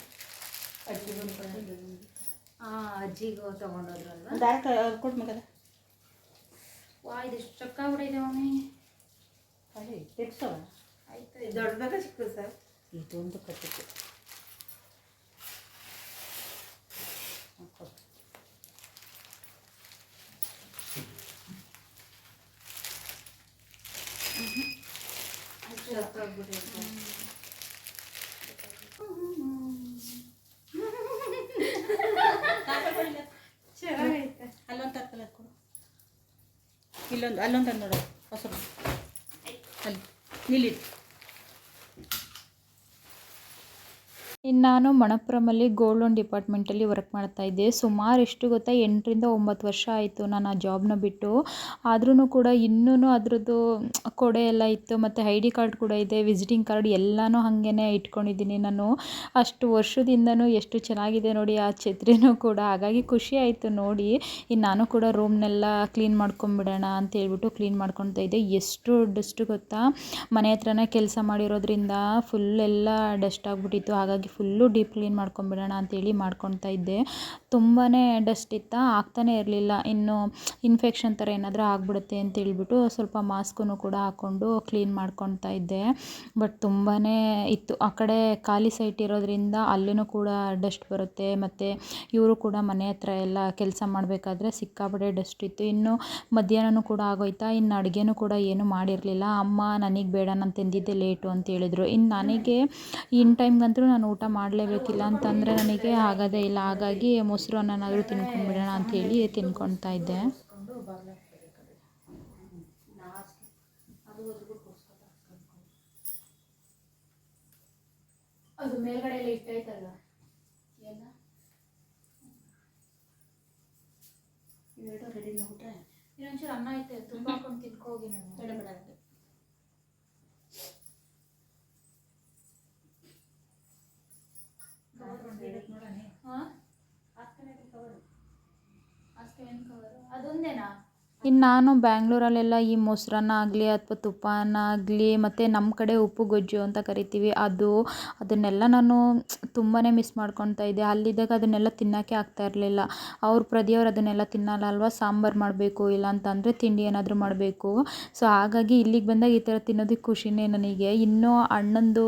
ಅಜ್ಜಿಗೂ ತೊಗೊಂಡೋದ್ರಲ್ವ. ಡೈರೆಕ್ಟ್ ಕೊಟ್ಟು ಮಗದ ವಾ ಇದಿಷ್ಟು ಚೊಕ್ಕ ಬಿಡಿದೆ ಮಮ್ಮಿ. ಅದೇ ತೆಗ್ಸವ ಆಯ್ತು ದೊಡ್ಡದಾಗ ಸಿಕ್ತದೆ ಸರ್. ಇದೊಂದು ಕಟ್ಟಿತ್ತು ಚೆನ್ನಾಗೈತೆ. ಅಲ್ಲೊಂದು ತರ್ಕಲ್ಲ ಕೊಡು, ಅಲ್ಲೊಂದು ನೋಡ ಹೊಸರು ಅಲ್ಲಿ ನಿಲ್ಲಿ. ಇನ್ನು ನಾನು ಮಣಪ್ಪುರಮಲ್ಲಿ ಗೋಲ್ಡ್ ಲೋನ್ ಡಿಪಾರ್ಟ್ಮೆಂಟಲ್ಲಿ ವರ್ಕ್ ಮಾಡ್ತಾಯಿದ್ದೆ. ಸುಮಾರು ಎಷ್ಟು ಗೊತ್ತಾ, 8 ರಿಂದ 9 ವರ್ಷ ಆಯಿತು ನಾನು ಆ ಜಾಬ್ನ ಬಿಟ್ಟು. ಆದ್ರೂ ಕೂಡ ಇನ್ನೂ ಅದ್ರದ್ದು ಕೊಡೆ ಎಲ್ಲ ಇತ್ತು, ಮತ್ತು ಐ ಡಿ ಕಾರ್ಡ್ ಕೂಡ ಇದೆ, ವಿಸಿಟಿಂಗ್ ಕಾರ್ಡ್ ಎಲ್ಲನೂ ಹಾಗೇ ಇಟ್ಕೊಂಡಿದ್ದೀನಿ ನಾನು. ಅಷ್ಟು ವರ್ಷದಿಂದನೂ ಎಷ್ಟು ಚೆನ್ನಾಗಿದೆ ನೋಡಿ ಆ ಛತ್ರಿನೂ ಕೂಡ. ಹಾಗಾಗಿ ಖುಷಿ ಆಯಿತು ನೋಡಿ. ಇನ್ನು ನಾನು ಕೂಡ ರೂಮ್ನೆಲ್ಲ ಕ್ಲೀನ್ ಮಾಡ್ಕೊಂಬಿಡೋಣ ಅಂತ ಹೇಳ್ಬಿಟ್ಟು ಕ್ಲೀನ್ ಮಾಡ್ಕೊತಾ ಇದ್ದೆ. ಎಷ್ಟು ಡಸ್ಟು ಗೊತ್ತಾ, ಮನೆ ಹತ್ರನೇ ಕೆಲಸ ಮಾಡಿರೋದ್ರಿಂದ ಫುಲ್ ಎಲ್ಲ ಡಸ್ಟ್ ಆಗಿಬಿಟ್ಟಿತ್ತು. ಹಾಗಾಗಿ ಫುಲ್ಲು ಡೀಪ್ ಕ್ಲೀನ್ ಮಾಡ್ಕೊಂಬಿಡೋಣ ಅಂತೇಳಿ ಮಾಡ್ಕೊತಾ ಇದ್ದೆ. ತುಂಬಾ ಡಸ್ಟ್ ಇತ್ತು, ಆಗ್ತಾನೆ ಇರಲಿಲ್ಲ. ಇನ್ನು ಇನ್ಫೆಕ್ಷನ್ ಥರ ಏನಾದರೂ ಆಗಿಬಿಡುತ್ತೆ ಅಂತೇಳ್ಬಿಟ್ಟು ಸ್ವಲ್ಪ ಮಾಸ್ಕನ್ನು ಕೂಡ ಹಾಕ್ಕೊಂಡು ಕ್ಲೀನ್ ಮಾಡ್ಕೊತಾ ಇದ್ದೆ. ಬಟ್ ತುಂಬಾ ಇತ್ತು. ಆ ಕಡೆ ಖಾಲಿ ಸೈಟ್ ಇರೋದ್ರಿಂದ ಅಲ್ಲೂ ಕೂಡ ಡಸ್ಟ್ ಬರುತ್ತೆ. ಮತ್ತು ಇವರು ಕೂಡ ಮನೆ ಹತ್ರ ಎಲ್ಲ ಕೆಲಸ ಮಾಡಬೇಕಾದ್ರೆ ಸಿಕ್ಕಾಪಟ್ಟೆ ಡಸ್ಟ್ ಇತ್ತು. ಇನ್ನು ಮಧ್ಯಾಹ್ನನೂ ಕೂಡ ಆಗೋಯ್ತಾ. ಇನ್ನು ಅಡುಗೆನೂ ಕೂಡ ಏನೂ ಮಾಡಿರಲಿಲ್ಲ. ಅಮ್ಮ ನನಗೆ ಬೇಡ, ನಾನು ತಿಂದಿದ್ದೆ ಲೇಟು ಅಂತ ಹೇಳಿದ್ರು. ಇನ್ನು ನನಗೆ ಇನ್ ಟೈಮ್ಗಂತೂ ನಾನು ಊಟ ಮಾಡಲೇಬೇಕಿಲ್ಲ ಅಂತಂದರೆ ನನಗೆ ಆಗೋದೇ ಇಲ್ಲ. ಹಾಗಾಗಿ ಮೊಸರು ಅನ್ನನಾದರೂ ತಿನ್ಕೊಂಡ್ಬಿಡೋಣ ಅಂಥೇಳಿ ತಿನ್ಕೊತಾ ಇದ್ದೆ. ಅದು ಮೇಲ್ಗಡೆ ಎಲ್ಲ ಇಟ್ಟೈತಲ್ಲ ಎಲ್ಲ ಇವೆರಡು ರೆಡಿ ಮಾಡ್ಬಿಟ್ರೆ ಇನ್ನೊಂಚೂರು ಅನ್ನ ಐತೆ, ತುಂಬ ಹಾಕೊಂಡು ತಿನ್ಕೋಗಿ ನಾನು. ಬೇಡ ಬೇಡ ಅದು ಹಾಂ ಅದೊಂದೇನಾ? ಇನ್ನು ನಾನು ಬ್ಯಾಂಗ್ಳೂರಲ್ಲೆಲ್ಲ ಈ ಮೊಸರನ್ನ ಆಗಲಿ ಅಥವಾ ತುಪ್ಪನ ಆಗಲಿ, ಮತ್ತು ನಮ್ಮ ಕಡೆ ಉಪ್ಪು ಗೊಜ್ಜು ಅಂತ ಕರಿತೀವಿ, ಅದನ್ನೆಲ್ಲ ನಾನು ತುಂಬಾ ಮಿಸ್ ಮಾಡ್ಕೊತಾ ಇದ್ದೆ. ಅಲ್ಲಿದ್ದಾಗ ಅದನ್ನೆಲ್ಲ ತಿನ್ನೋಕ್ಕೆ ಆಗ್ತಾ ಇರಲಿಲ್ಲ. ಪ್ರದಿಯವ್ರು ಅದನ್ನೆಲ್ಲ ತಿನ್ನಲ್ಲ ಅಲ್ವಾ, ಸಾಂಬಾರು ಮಾಡಬೇಕು, ಇಲ್ಲ ಅಂತಂದರೆ ತಿಂಡಿ ಏನಾದರೂ ಮಾಡಬೇಕು. ಸೊ ಹಾಗಾಗಿ ಇಲ್ಲಿಗೆ ಬಂದಾಗ ಈ ಥರ ತಿನ್ನೋದಕ್ಕೆ ಖುಷಿನೇ ನನಗೆ. ಇನ್ನೂ ಅಣ್ಣಂದು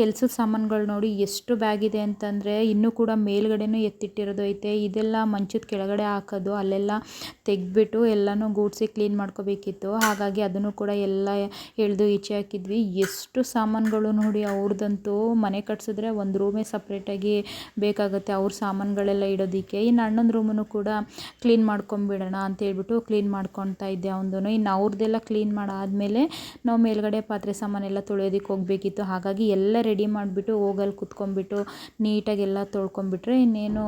ಕೆಲಸದ ಸಾಮಾನುಗಳು ನೋಡಿ ಎಷ್ಟು ಬ್ಯಾಗ್ ಇದೆ ಅಂತಂದರೆ, ಇನ್ನೂ ಕೂಡ ಮೇಲ್ಗಡೆನೂ ಎತ್ತಿಟ್ಟಿರೋದು ಐತೆ. ಇದೆಲ್ಲ ಮಂಚದ ಕೆಳಗಡೆ ಹಾಕೋದು, ಅಲ್ಲೆಲ್ಲ ತೆಗೆದ್ಬಿಟ್ಟು ಎಲ್ಲನೂ ಗೂಡಿಸಿ ಕ್ಲೀನ್ ಮಾಡ್ಕೋಬೇಕಿತ್ತು. ಹಾಗಾಗಿ ಅದನ್ನು ಕೂಡ ಎಲ್ಲ ಎಳೆದು ಈಚೆ ಹಾಕಿದ್ವಿ. ಎಷ್ಟು ಸಾಮಾನುಗಳು ನೋಡಿ ಅವ್ರದ್ದಂತೂ. ಮನೆ ಕಟ್ಸಿದ್ರೆ ಒಂದು ರೂಮೇ ಸಪ್ರೇಟಾಗಿ ಬೇಕಾಗುತ್ತೆ ಅವ್ರ ಸಾಮಾನುಗಳೆಲ್ಲ ಇಡೋದಕ್ಕೆ. ಇನ್ನು ಅಣ್ಣನ ರೂಮನ್ನು ಕೂಡ ಕ್ಲೀನ್ ಮಾಡ್ಕೊಂಬಿಡೋಣ ಅಂತೇಳ್ಬಿಟ್ಟು ಕ್ಲೀನ್ ಮಾಡ್ಕೊತಾ ಇದ್ದೆ ಅವನದು. ಇನ್ನು ಅವ್ರದ್ದೆಲ್ಲ ಕ್ಲೀನ್ ಮಾಡಾದಮೇಲೆ ನಾವು ಮೇಲ್ಗಡೆ ಪಾತ್ರೆ ಸಾಮಾನೆಲ್ಲ ತೊಳೆಯೋದಕ್ಕೆ ಹೋಗಬೇಕಿತ್ತು. ಹಾಗಾಗಿ ಎಲ್ಲ ರೆಡಿ ಮಾಡಿಬಿಟ್ಟು ಹೋಗಲ್ಲಿ ಕುತ್ಕೊಂಡ್ಬಿಟ್ಟು ನೀಟಾಗೆಲ್ಲ ತೊಳ್ಕೊಂಬಿಟ್ರೆ ಇನ್ನೇನು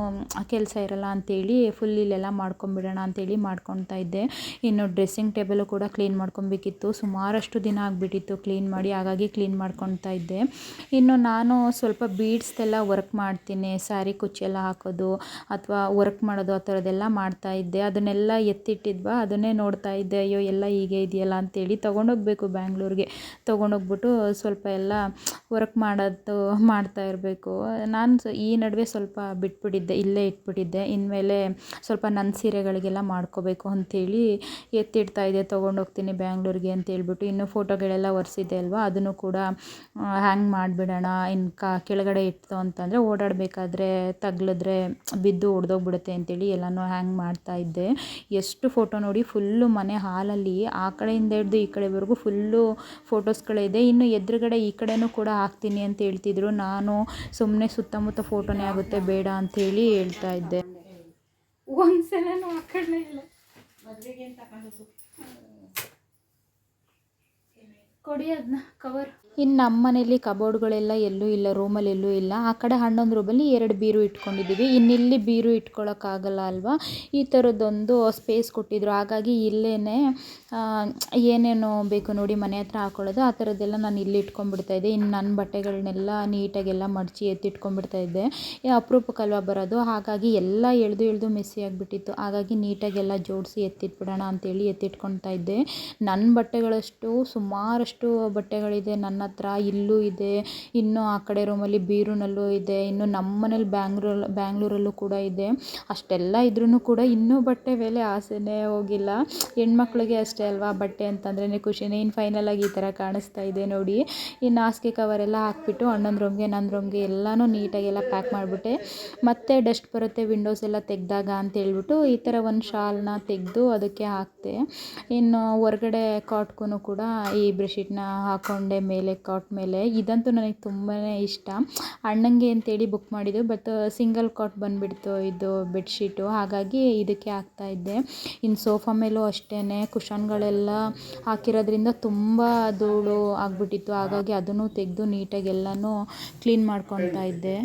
ಕೆಲಸ ಇರಲ್ಲ ಅಂಥೇಳಿ ಫುಲ್ ಇಲ್ಲೆಲ್ಲ ಮಾಡ್ಕೊಂಬಿಡೋಣ ಅಂಥೇಳಿ ಮಾಡ್ಕೊತಾ ಇದ್ದೆ. ಇನ್ನು ಡ್ರೆಸ್ಸಿಂಗ್ ಟೇಬಲು ಕೂಡ ಕ್ಲೀನ್ ಮಾಡ್ಕೊಬೇಕಿತ್ತು. ಸುಮಾರಷ್ಟು ದಿನ ಆಗಿಬಿಟ್ಟಿತ್ತು ಕ್ಲೀನ್ ಮಾಡಿ, ಹಾಗಾಗಿ ಕ್ಲೀನ್ ಮಾಡ್ಕೊತಾ ಇದ್ದೆ. ಇನ್ನು ನಾನು ಸ್ವಲ್ಪ ಬೀಡ್ಸ್ದೆಲ್ಲ ವರ್ಕ್ ಮಾಡ್ತೀನಿ, ಸ್ಯಾರಿ ಕುಚ್ಚೆಲ್ಲ ಹಾಕೋದು ಅಥವಾ ವರ್ಕ್ ಮಾಡೋದು ಆ ಥರದ್ದೆಲ್ಲ ಮಾಡ್ತಾಯಿದ್ದೆ. ಅದನ್ನೆಲ್ಲ ಎತ್ತಿಟ್ಟಿದ್ವಾ, ಅದನ್ನೇ ನೋಡ್ತಾ ಇದ್ದೆ. ಅಯ್ಯೋ ಎಲ್ಲ ಹೀಗೆ ಇದೆಯಲ್ಲ ಅಂತೇಳಿ ತೊಗೊಂಡೋಗ್ಬೇಕು ಬ್ಯಾಂಗ್ಳೂರಿಗೆ. ತೊಗೊಂಡೋಗ್ಬಿಟ್ಟು ಸ್ವಲ್ಪ ಎಲ್ಲ ವರ್ಕ್ ಮಾಡೋದು ಮಾಡ್ತಾ ಇರಬೇಕು. ನಾನು ಈ ನಡುವೆ ಸ್ವಲ್ಪ ಬಿಟ್ಬಿಟ್ಟಿದ್ದೆ, ಇಲ್ಲೇ ಇಟ್ಬಿಟ್ಟಿದ್ದೆ. ಇನ್ಮೇಲೆ ಸ್ವಲ್ಪ ನನ್ನ ಸೀರೆಗಳಿಗೆಲ್ಲ ಮಾಡ್ಕೋಬೇಕು ಅಂಥೇಳಿ ಎತ್ತಿಡ್ತಾಯಿದ್ದೆ. ತೊಗೊಂಡೋಗ್ತೀನಿ ಬ್ಯಾಂಗ್ಳೂರಿಗೆ ಅಂತೇಳ್ಬಿಟ್ಟು. ಇನ್ನು ಫೋಟೋಗಳೆಲ್ಲ ಒರೆಸಿದ್ದೆ ಅಲ್ವಾ, ಅದನ್ನು ಕೂಡ ಹ್ಯಾಂಗ್ ಮಾಡಿಬಿಡೋಣ. ಇನ್ನು ಕೆಳಗಡೆ ಇಟ್ಟು ಅಂತಂದರೆ ಓಡಾಡಬೇಕಾದ್ರೆ ತಗ್ಲಿದ್ರೆ ಬಿದ್ದು ಒಡೆದೋಗ್ಬಿಡುತ್ತೆ ಅಂತೇಳಿ ಎಲ್ಲನೂ ಹ್ಯಾಂಗ್ ಮಾಡ್ತಾಯಿದ್ದೆ. ಎಷ್ಟು ಫೋಟೋ ನೋಡಿ, ಫುಲ್ಲು ಮನೆ ಹಾಲಲ್ಲಿ ಆ ಕಡೆಯಿಂದ ಹಿಡ್ದು ಈ ಕಡೆವರೆಗೂ ಫುಲ್ಲು ಫೋಟೋಸ್ಗಳಿದೆ. ಇನ್ನು ಎದುರುಗಡೆ ಈ ಕಡೆನೂ ಕೂಡ ಹಾಕ್ತೀನಿ ಅಂತ ಹೇಳ್ತಿದ್ರು. ನಾನು ಸುಮ್ಮನೆ ಸುತ್ತಮುತ್ತ ಫೋಟೋನೇ ಆಗುತ್ತೆ ಬೇಡ ಅಂಥೇಳಿ ಹೇಳ್ತಾ ಇದ್ದೆ. ಒಂದ್ಸಲನೂ ಹಾಕೊಳ್ಳೇ ಇಲ್ಲ. ಮದುವೆಗೆ ಅಂತ ತಗೊಂಡು ಕೊಡಿ ಅದನ್ನ ಕವರ್. ಇನ್ನು ನಮ್ಮ ಮನೇಲಿ ಕಬೋರ್ಡ್ಗಳೆಲ್ಲ ಎಲ್ಲೂ ಇಲ್ಲ, ರೂಮಲ್ಲಿ ಎಲ್ಲೂ ಇಲ್ಲ. ಆ ಕಡೆ ಹಣ್ಣೊಂದು ರೂಮಲ್ಲಿ 2 ಬೀರು ಇಟ್ಕೊಂಡಿದ್ದೀವಿ. ಇನ್ನಿಲ್ಲಿ ಬೀರು ಇಟ್ಕೊಳ್ಳೋಕ್ಕಾಗಲ್ಲ ಅಲ್ವಾ, ಈ ಥರದ್ದೊಂದು ಸ್ಪೇಸ್ ಕೊಟ್ಟಿದ್ರು. ಹಾಗಾಗಿ ಇಲ್ಲೇ ಏನೇನು ಬೇಕು ನೋಡಿ ಮನೆ ಹತ್ರ ಹಾಕೊಳ್ಳೋದು ಆ ಥರದ್ದೆಲ್ಲ ನಾನು ಇಲ್ಲಿ ಇಟ್ಕೊಂಡ್ಬಿಡ್ತಾಯಿದ್ದೆ. ಇನ್ನು ನನ್ನ ಬಟ್ಟೆಗಳನ್ನೆಲ್ಲ ನೀಟಾಗೆಲ್ಲ ಮಡಚಿ ಎತ್ತಿಟ್ಕೊಂಡ್ಬಿಡ್ತಾಯಿದ್ದೆ. ಅಪರೂಪಕ್ಕಲ್ವ ಬರೋದು, ಹಾಗಾಗಿ ಎಲ್ಲ ಎಳೆದು ಮೆಸ್ಸಿ ಆಗಿಬಿಟ್ಟಿತ್ತು. ಹಾಗಾಗಿ ನೀಟಾಗೆಲ್ಲ ಜೋಡಿಸಿ ಎತ್ತಿಟ್ಬಿಡೋಣ ಅಂತೇಳಿ ಎತ್ತಿಟ್ಕೊತಾ ಇದ್ದೆ. ನನ್ನ ಬಟ್ಟೆಗಳಷ್ಟು ಸುಮಾರಷ್ಟು ಬಟ್ಟೆಗಳಿದೆ ನನ್ನ ಹತ್ರ ಇಲ್ಲೂ ಇದೆ, ಇನ್ನು ಆ ಕಡೆ ರೂಮಲ್ಲಿ ಬೀರೂನಲ್ಲೂ ಇದೆ, ಇನ್ನು ನಮ್ಮ ಮನೇಲಿ ಬ್ಯಾಂಗ್ಳೂರಲ್ಲೂ ಕೂಡ ಇದೆ. ಅಷ್ಟೆಲ್ಲ ಇದ್ರೂ ಕೂಡ ಇನ್ನೂ ಬಟ್ಟೆ ಬೆಲೆ ಆಸೆನೇ ಹೋಗಿಲ್ಲ. ಹೆಣ್ಮಕ್ಳಿಗೆ ಅಷ್ಟೇ ಅಲ್ವಾ, ಬಟ್ಟೆ ಅಂತಂದ್ರೇ ಖುಷಿನೇ. ಇನ್ನು ಫೈನಲಾಗಿ ಈ ಥರ ಕಾಣಿಸ್ತಾ ಇದೆ ನೋಡಿ. ಇನ್ನು ಹಾಸಿಗೆ ಕವರೆಲ್ಲ ಹಾಕ್ಬಿಟ್ಟು ಅಣ್ಣನ ರೂಮ್ಗೆ ನನ್ನ ರೂಮ್ಗೆ ಎಲ್ಲನೂ ನೀಟಾಗೆಲ್ಲ ಪ್ಯಾಕ್ ಮಾಡಿಬಿಟ್ಟೆ. ಮತ್ತೆ ಡಸ್ಟ್ ಬರುತ್ತೆ ವಿಂಡೋಸ್ ಎಲ್ಲ ತೆಗೆದಾಗ ಅಂತೇಳ್ಬಿಟ್ಟು ಈ ಥರ ಒಂದು ಶಾಲನ್ನ ತೆಗೆದು ಅದಕ್ಕೆ ಹಾಕಿದೆ. ಇನ್ನು ಹೊರಗಡೆ ಕಾಟ್ಗೂ ಕೂಡ ಈ ಬೆಡ್ಶೀಟ್ನ ಹಾಕ್ಕೊಂಡೆ ಮೇಲೆ ಕಾಟ್ ಮೇಲೆ. ಇದಂತೂ ನನಗೆ ತುಂಬಾ ಇಷ್ಟ. ಅಣ್ಣಂಗೆ ಅಂತೇಳಿ ಬುಕ್ ಮಾಡಿದ್ದು, ಬಟ್ ಸಿಂಗಲ್ ಕಾಟ್ ಬಂದುಬಿಡ್ತು ಇದು ಬೆಡ್ಶೀಟು, ಹಾಗಾಗಿ ಇದಕ್ಕೆ ಹಾಕ್ತಾಯಿದ್ದೆ. ಇನ್ನು ಸೋಫಾ ಮೇಲೂ ಅಷ್ಟೇ ಕುಷನ್ಗಳೆಲ್ಲ ಹಾಕಿರೋದ್ರಿಂದ ತುಂಬ ಧೂಳು ಆಗಿಬಿಟ್ಟಿತ್ತು, ಹಾಗಾಗಿ ಅದನ್ನು ತೆಗೆದು ನೀಟಾಗಿ ಎಲ್ಲನೂ ಕ್ಲೀನ್ ಮಾಡ್ಕೊತಾ ಇದ್ದೆ.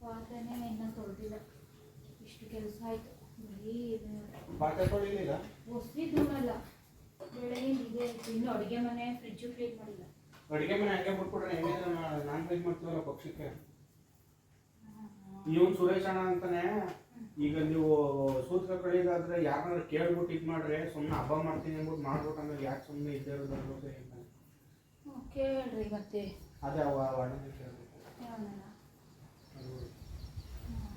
ಪಾತ್ರೆನೇ ಇನ್ನೂ ತೊಳೆದಿಲ್ಲ, ಇಷ್ಟು ಕೆಲಸ ಆಯಿತು. ಹೊಸಿ ಧೂಳಲ್ಲ, ಬೆಳಗಿನ ಇದೆ ಆಯಿತು. ಇನ್ನು ಅಡುಗೆ ಮನೆ ಫ್ರಿಜ್ಜು ಕ್ಲೀನ್ ಮಾಡಿಲ್ಲ. ಅಡುಗೆ ಮನೆ ಹಂಗೆ ಬಿಟ್ಬಿಟ್ರೆ ನಾನ್ ವೆಜ್ ಮಾಡ್ತೀವಲ್ಲ ಪಕ್ಷಕ್ಕೆ. ಇವನು ಸುರೇಶ್ ಅಣ್ಣ ಅಂತಾನೆ. ಈಗ ನೀವು ಸೂತ್ರ ಕಳಿದಾದ್ರೆ ಯಾರನ್ನಾರು ಕೇಳ್ಬಿಟ್ಟು ಇದು ಮಾಡ್ರೆ, ಸುಮ್ಮನೆ ಹಬ್ಬ ಮಾಡ್ತೀನಿ ಅಂದ್ಬಿಟ್ಟು ಮಾಡ್ಬಿಟ್ಟು ಆಮೇಲೆ ಯಾಕೆ ಸುಮ್ಮನೆ ಇದ್ದೇ ಇರೋದು ಅಂತ ಕೇಳ್ರಿ ಮತ್ತೆ. ಅದೇ ಅಣ್ಣ ಕೇಳಬೇಕು,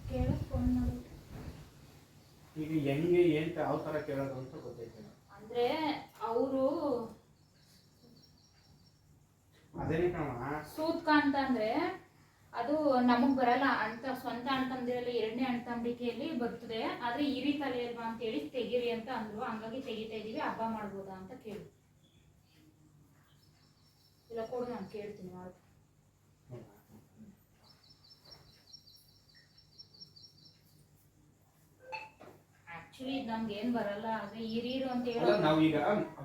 ಕೇಳೋ ಫೋನ್ ಮಾಡಿ. ಈಗ ಹೆಂಗೆ ಏನು ಯಾವ ಥರ ಕೇಳೋದು ಅಂತ ಗೊತ್ತೈತೆ. ಅಂದರೆ ಅವರು ಅದೇನೇ ಕಣ ಸೂತ್ಕ ಅಂತಂದರೆ ಅದು ನಮಗೆ ಬರಲ್ಲ ಅಂತ, ಸ್ವಂತ ಅಣ್ತಂದಿರಲ್ಲಿ ಎರಡನೇ ಅಣ್ತಂಬಿಕೆಯಲ್ಲಿ ಬರ್ತದೆ, ಆದರೆ ಇರಿ ತಲೆ ಅಲ್ವಾ ಅಂತೇಳಿ ತೆಗೀರಿ ಅಂತ ಅಂದರು. ಹಂಗಾಗಿ ತೆಗಿತಾ ಇದ್ದೀವಿ. ಹಬ್ಬ ಮಾಡ್ಬೋದಾ ಅಂತ ಕೇಳಿ. ಇಲ್ಲ ಕೊಡು, ನಾನು ಕೇಳ್ತೀನಿ ಮಾಡಿ. ಆಕ್ಚುಲಿ ಇದು ನಮ್ಗೆ ಏನು ಬರಲ್ಲ, ಆದರೆ ಇರೀರು ಅಂತ ಹೇಳೋ ನಾವೀಗ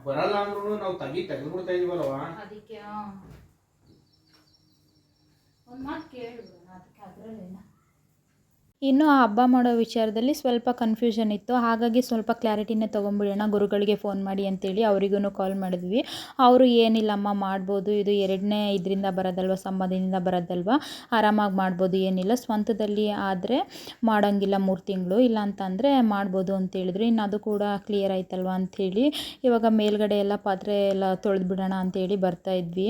ಬರಲ್ಲ ಅಂದ್ರೂ ನಾವು ತೆಗೆದ್ಬಿಡ್ತಾ ಇದೀವಲ್ವಾ, ಅದಕ್ಕೆ ಒಂದು ಮಾತು ಕೇಳಿಬಿಡೋಣ, ಅದಕ್ಕೆ ಅದರಲ್ಲೇನ. ಇನ್ನು ಆ ಹಬ್ಬ ಮಾಡೋ ವಿಚಾರದಲ್ಲಿ ಸ್ವಲ್ಪ ಕನ್ಫ್ಯೂಷನ್ ಇತ್ತು, ಹಾಗಾಗಿ ಸ್ವಲ್ಪ ಕ್ಲಾರಿಟಿನೇ ತೊಗೊಂಬಿಡೋಣ ಗುರುಗಳಿಗೆ ಫೋನ್ ಮಾಡಿ ಅಂತೇಳಿ ಅವರಿಗೂ ಕಾಲ್ ಮಾಡಿದ್ವಿ. ಅವರು ಏನಿಲ್ಲಮ್ಮ ಮಾಡ್ಬೋದು, ಇದು ಎರಡನೇ ಇದರಿಂದ ಬರೋದಲ್ವ, ಸಂಬಂಧದಿಂದ ಬರೋದಲ್ವ, ಆರಾಮಾಗಿ ಮಾಡ್ಬೋದು, ಏನಿಲ್ಲ, ಸ್ವಂತದಲ್ಲಿ ಆದರೆ ಮಾಡೋಂಗಿಲ್ಲ 3 ತಿಂಗಳು, ಇಲ್ಲ ಅಂತಂದರೆ ಮಾಡ್ಬೋದು ಅಂತೇಳಿದ್ರು. ಇನ್ನು ಅದು ಕೂಡ ಕ್ಲಿಯರ್ ಆಯ್ತಲ್ವ ಅಂಥೇಳಿ ಇವಾಗ ಮೇಲ್ಗಡೆ ಎಲ್ಲ ಪಾತ್ರೆ ಎಲ್ಲ ತೊಳೆದ್ಬಿಡೋಣ ಅಂತೇಳಿ ಬರ್ತಾಯಿದ್ವಿ.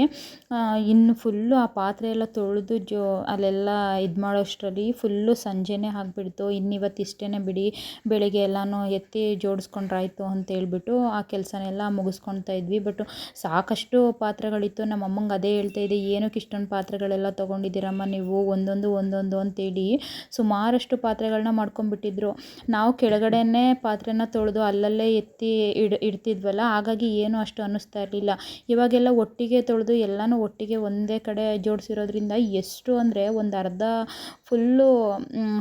ಇನ್ನು ಫುಲ್ಲು ಆ ಪಾತ್ರೆ ಎಲ್ಲ ತೊಳೆದು ಅಲ್ಲೆಲ್ಲ ಇದು ಮಾಡೋಷ್ಟರಲ್ಲಿ ಫುಲ್ಲು ಸಂಜೆನೇ ಆಗಿಬಿಡ್ತು. ಇನ್ನಿವತ್ತು ಇಷ್ಟೇ ಬಿಡಿ, ಬೆಳಿಗ್ಗೆ ಎಲ್ಲನೂ ಎತ್ತಿ ಜೋಡಿಸ್ಕೊಂಡ್ರಾಯ್ತು ಅಂತೇಳ್ಬಿಟ್ಟು ಆ ಕೆಲಸನೆಲ್ಲ ಮುಗಿಸ್ಕೊಳ್ತಾ ಇದ್ವಿ. ಬಟ್ ಸಾಕಷ್ಟು ಪಾತ್ರೆಗಳಿತ್ತು. ನಮ್ಮ ಅಮ್ಮಂಗೆ ಅದೇ ಹೇಳ್ತಾ ಇದೆ, ಏನಕ್ಕೆ ಇಷ್ಟೊಂದು ಪಾತ್ರೆಗಳೆಲ್ಲ ತೊಗೊಂಡಿದ್ದೀರಮ್ಮ ನೀವು, ಒಂದೊಂದು ಅಂತೇಳಿ ಸುಮಾರಷ್ಟು ಪಾತ್ರೆಗಳನ್ನ ಮಾಡ್ಕೊಂಡ್ಬಿಟ್ಟಿದ್ರು. ನಾವು ಕೆಳಗಡೆನೇ ಪಾತ್ರೆನ ತೊಳೆದು ಅಲ್ಲಲ್ಲೇ ಎತ್ತಿ ಇಡ್ತಿದ್ವಲ್ಲ, ಹಾಗಾಗಿ ಏನು ಅಷ್ಟು ಅನ್ನಿಸ್ತಾ ಇರಲಿಲ್ಲ. ಇವಾಗೆಲ್ಲ ಒಟ್ಟಿಗೆ ತೊಳೆದು ಎಲ್ಲನೂ ಒಟ್ಟಿಗೆ ಒಂದೇ ಕಡೆ ಜೋಡಿಸಿರೋದ್ರಿಂದ ಎಷ್ಟು ಅಂದರೆ ಒಂದು ಅರ್ಧ ಫುಲ್ಲು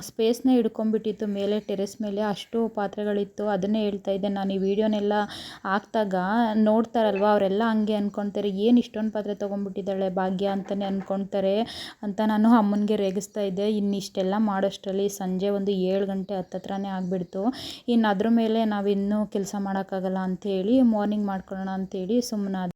ಸ್ಪೇಸ್ನ ಹಿಡ್ಕೊಂಡ್ಬಿಟ್ಟಿತ್ತು ಮೇಲೆ ಟೆರೆಸ್ ಮೇಲೆ, ಅಷ್ಟು ಪಾತ್ರೆಗಳಿತ್ತು. ಅದನ್ನೇ ಹೇಳ್ತಾ ಇದ್ದೆ ನಾನು. ಈ ವಿಡಿಯೋನೆಲ್ಲ ಹಾಕ್ದಾಗ ನೋಡ್ತಾರಲ್ವ ಅವರೆಲ್ಲ ಹಂಗೆ ಅಂದ್ಕೊಳ್ತಾರೆ, ಏನು ಇಷ್ಟೊಂದು ಪಾತ್ರೆ ತೊಗೊಂಡ್ಬಿಟ್ಟಿದ್ದಾಳೆ ಭಾಗ್ಯ ಅಂತಲೇ ಅಂದ್ಕೊಳ್ತಾರೆ ಅಂತ ನಾನು ಅಮ್ಮನಿಗೆ ರೇಗಿಸ್ತಾ ಇದ್ದೆ. ಇನ್ನು ಇಷ್ಟೆಲ್ಲ ಮಾಡೋಷ್ಟರಲ್ಲಿ ಸಂಜೆ ಒಂದು 7 ಗಂಟೆ ಹತ್ತತ್ರನೇ ಆಗಿಬಿಡ್ತು. ಇನ್ನು ಅದ್ರ ಮೇಲೆ ನಾವಿನ್ನೂ ಕೆಲಸ ಮಾಡೋಕ್ಕಾಗಲ್ಲ ಅಂಥೇಳಿ ಮಾರ್ನಿಂಗ್ ಮಾಡ್ಕೊಳ್ಳೋಣ ಅಂಥೇಳಿ ಸುಮ್ಮನಾದೆ.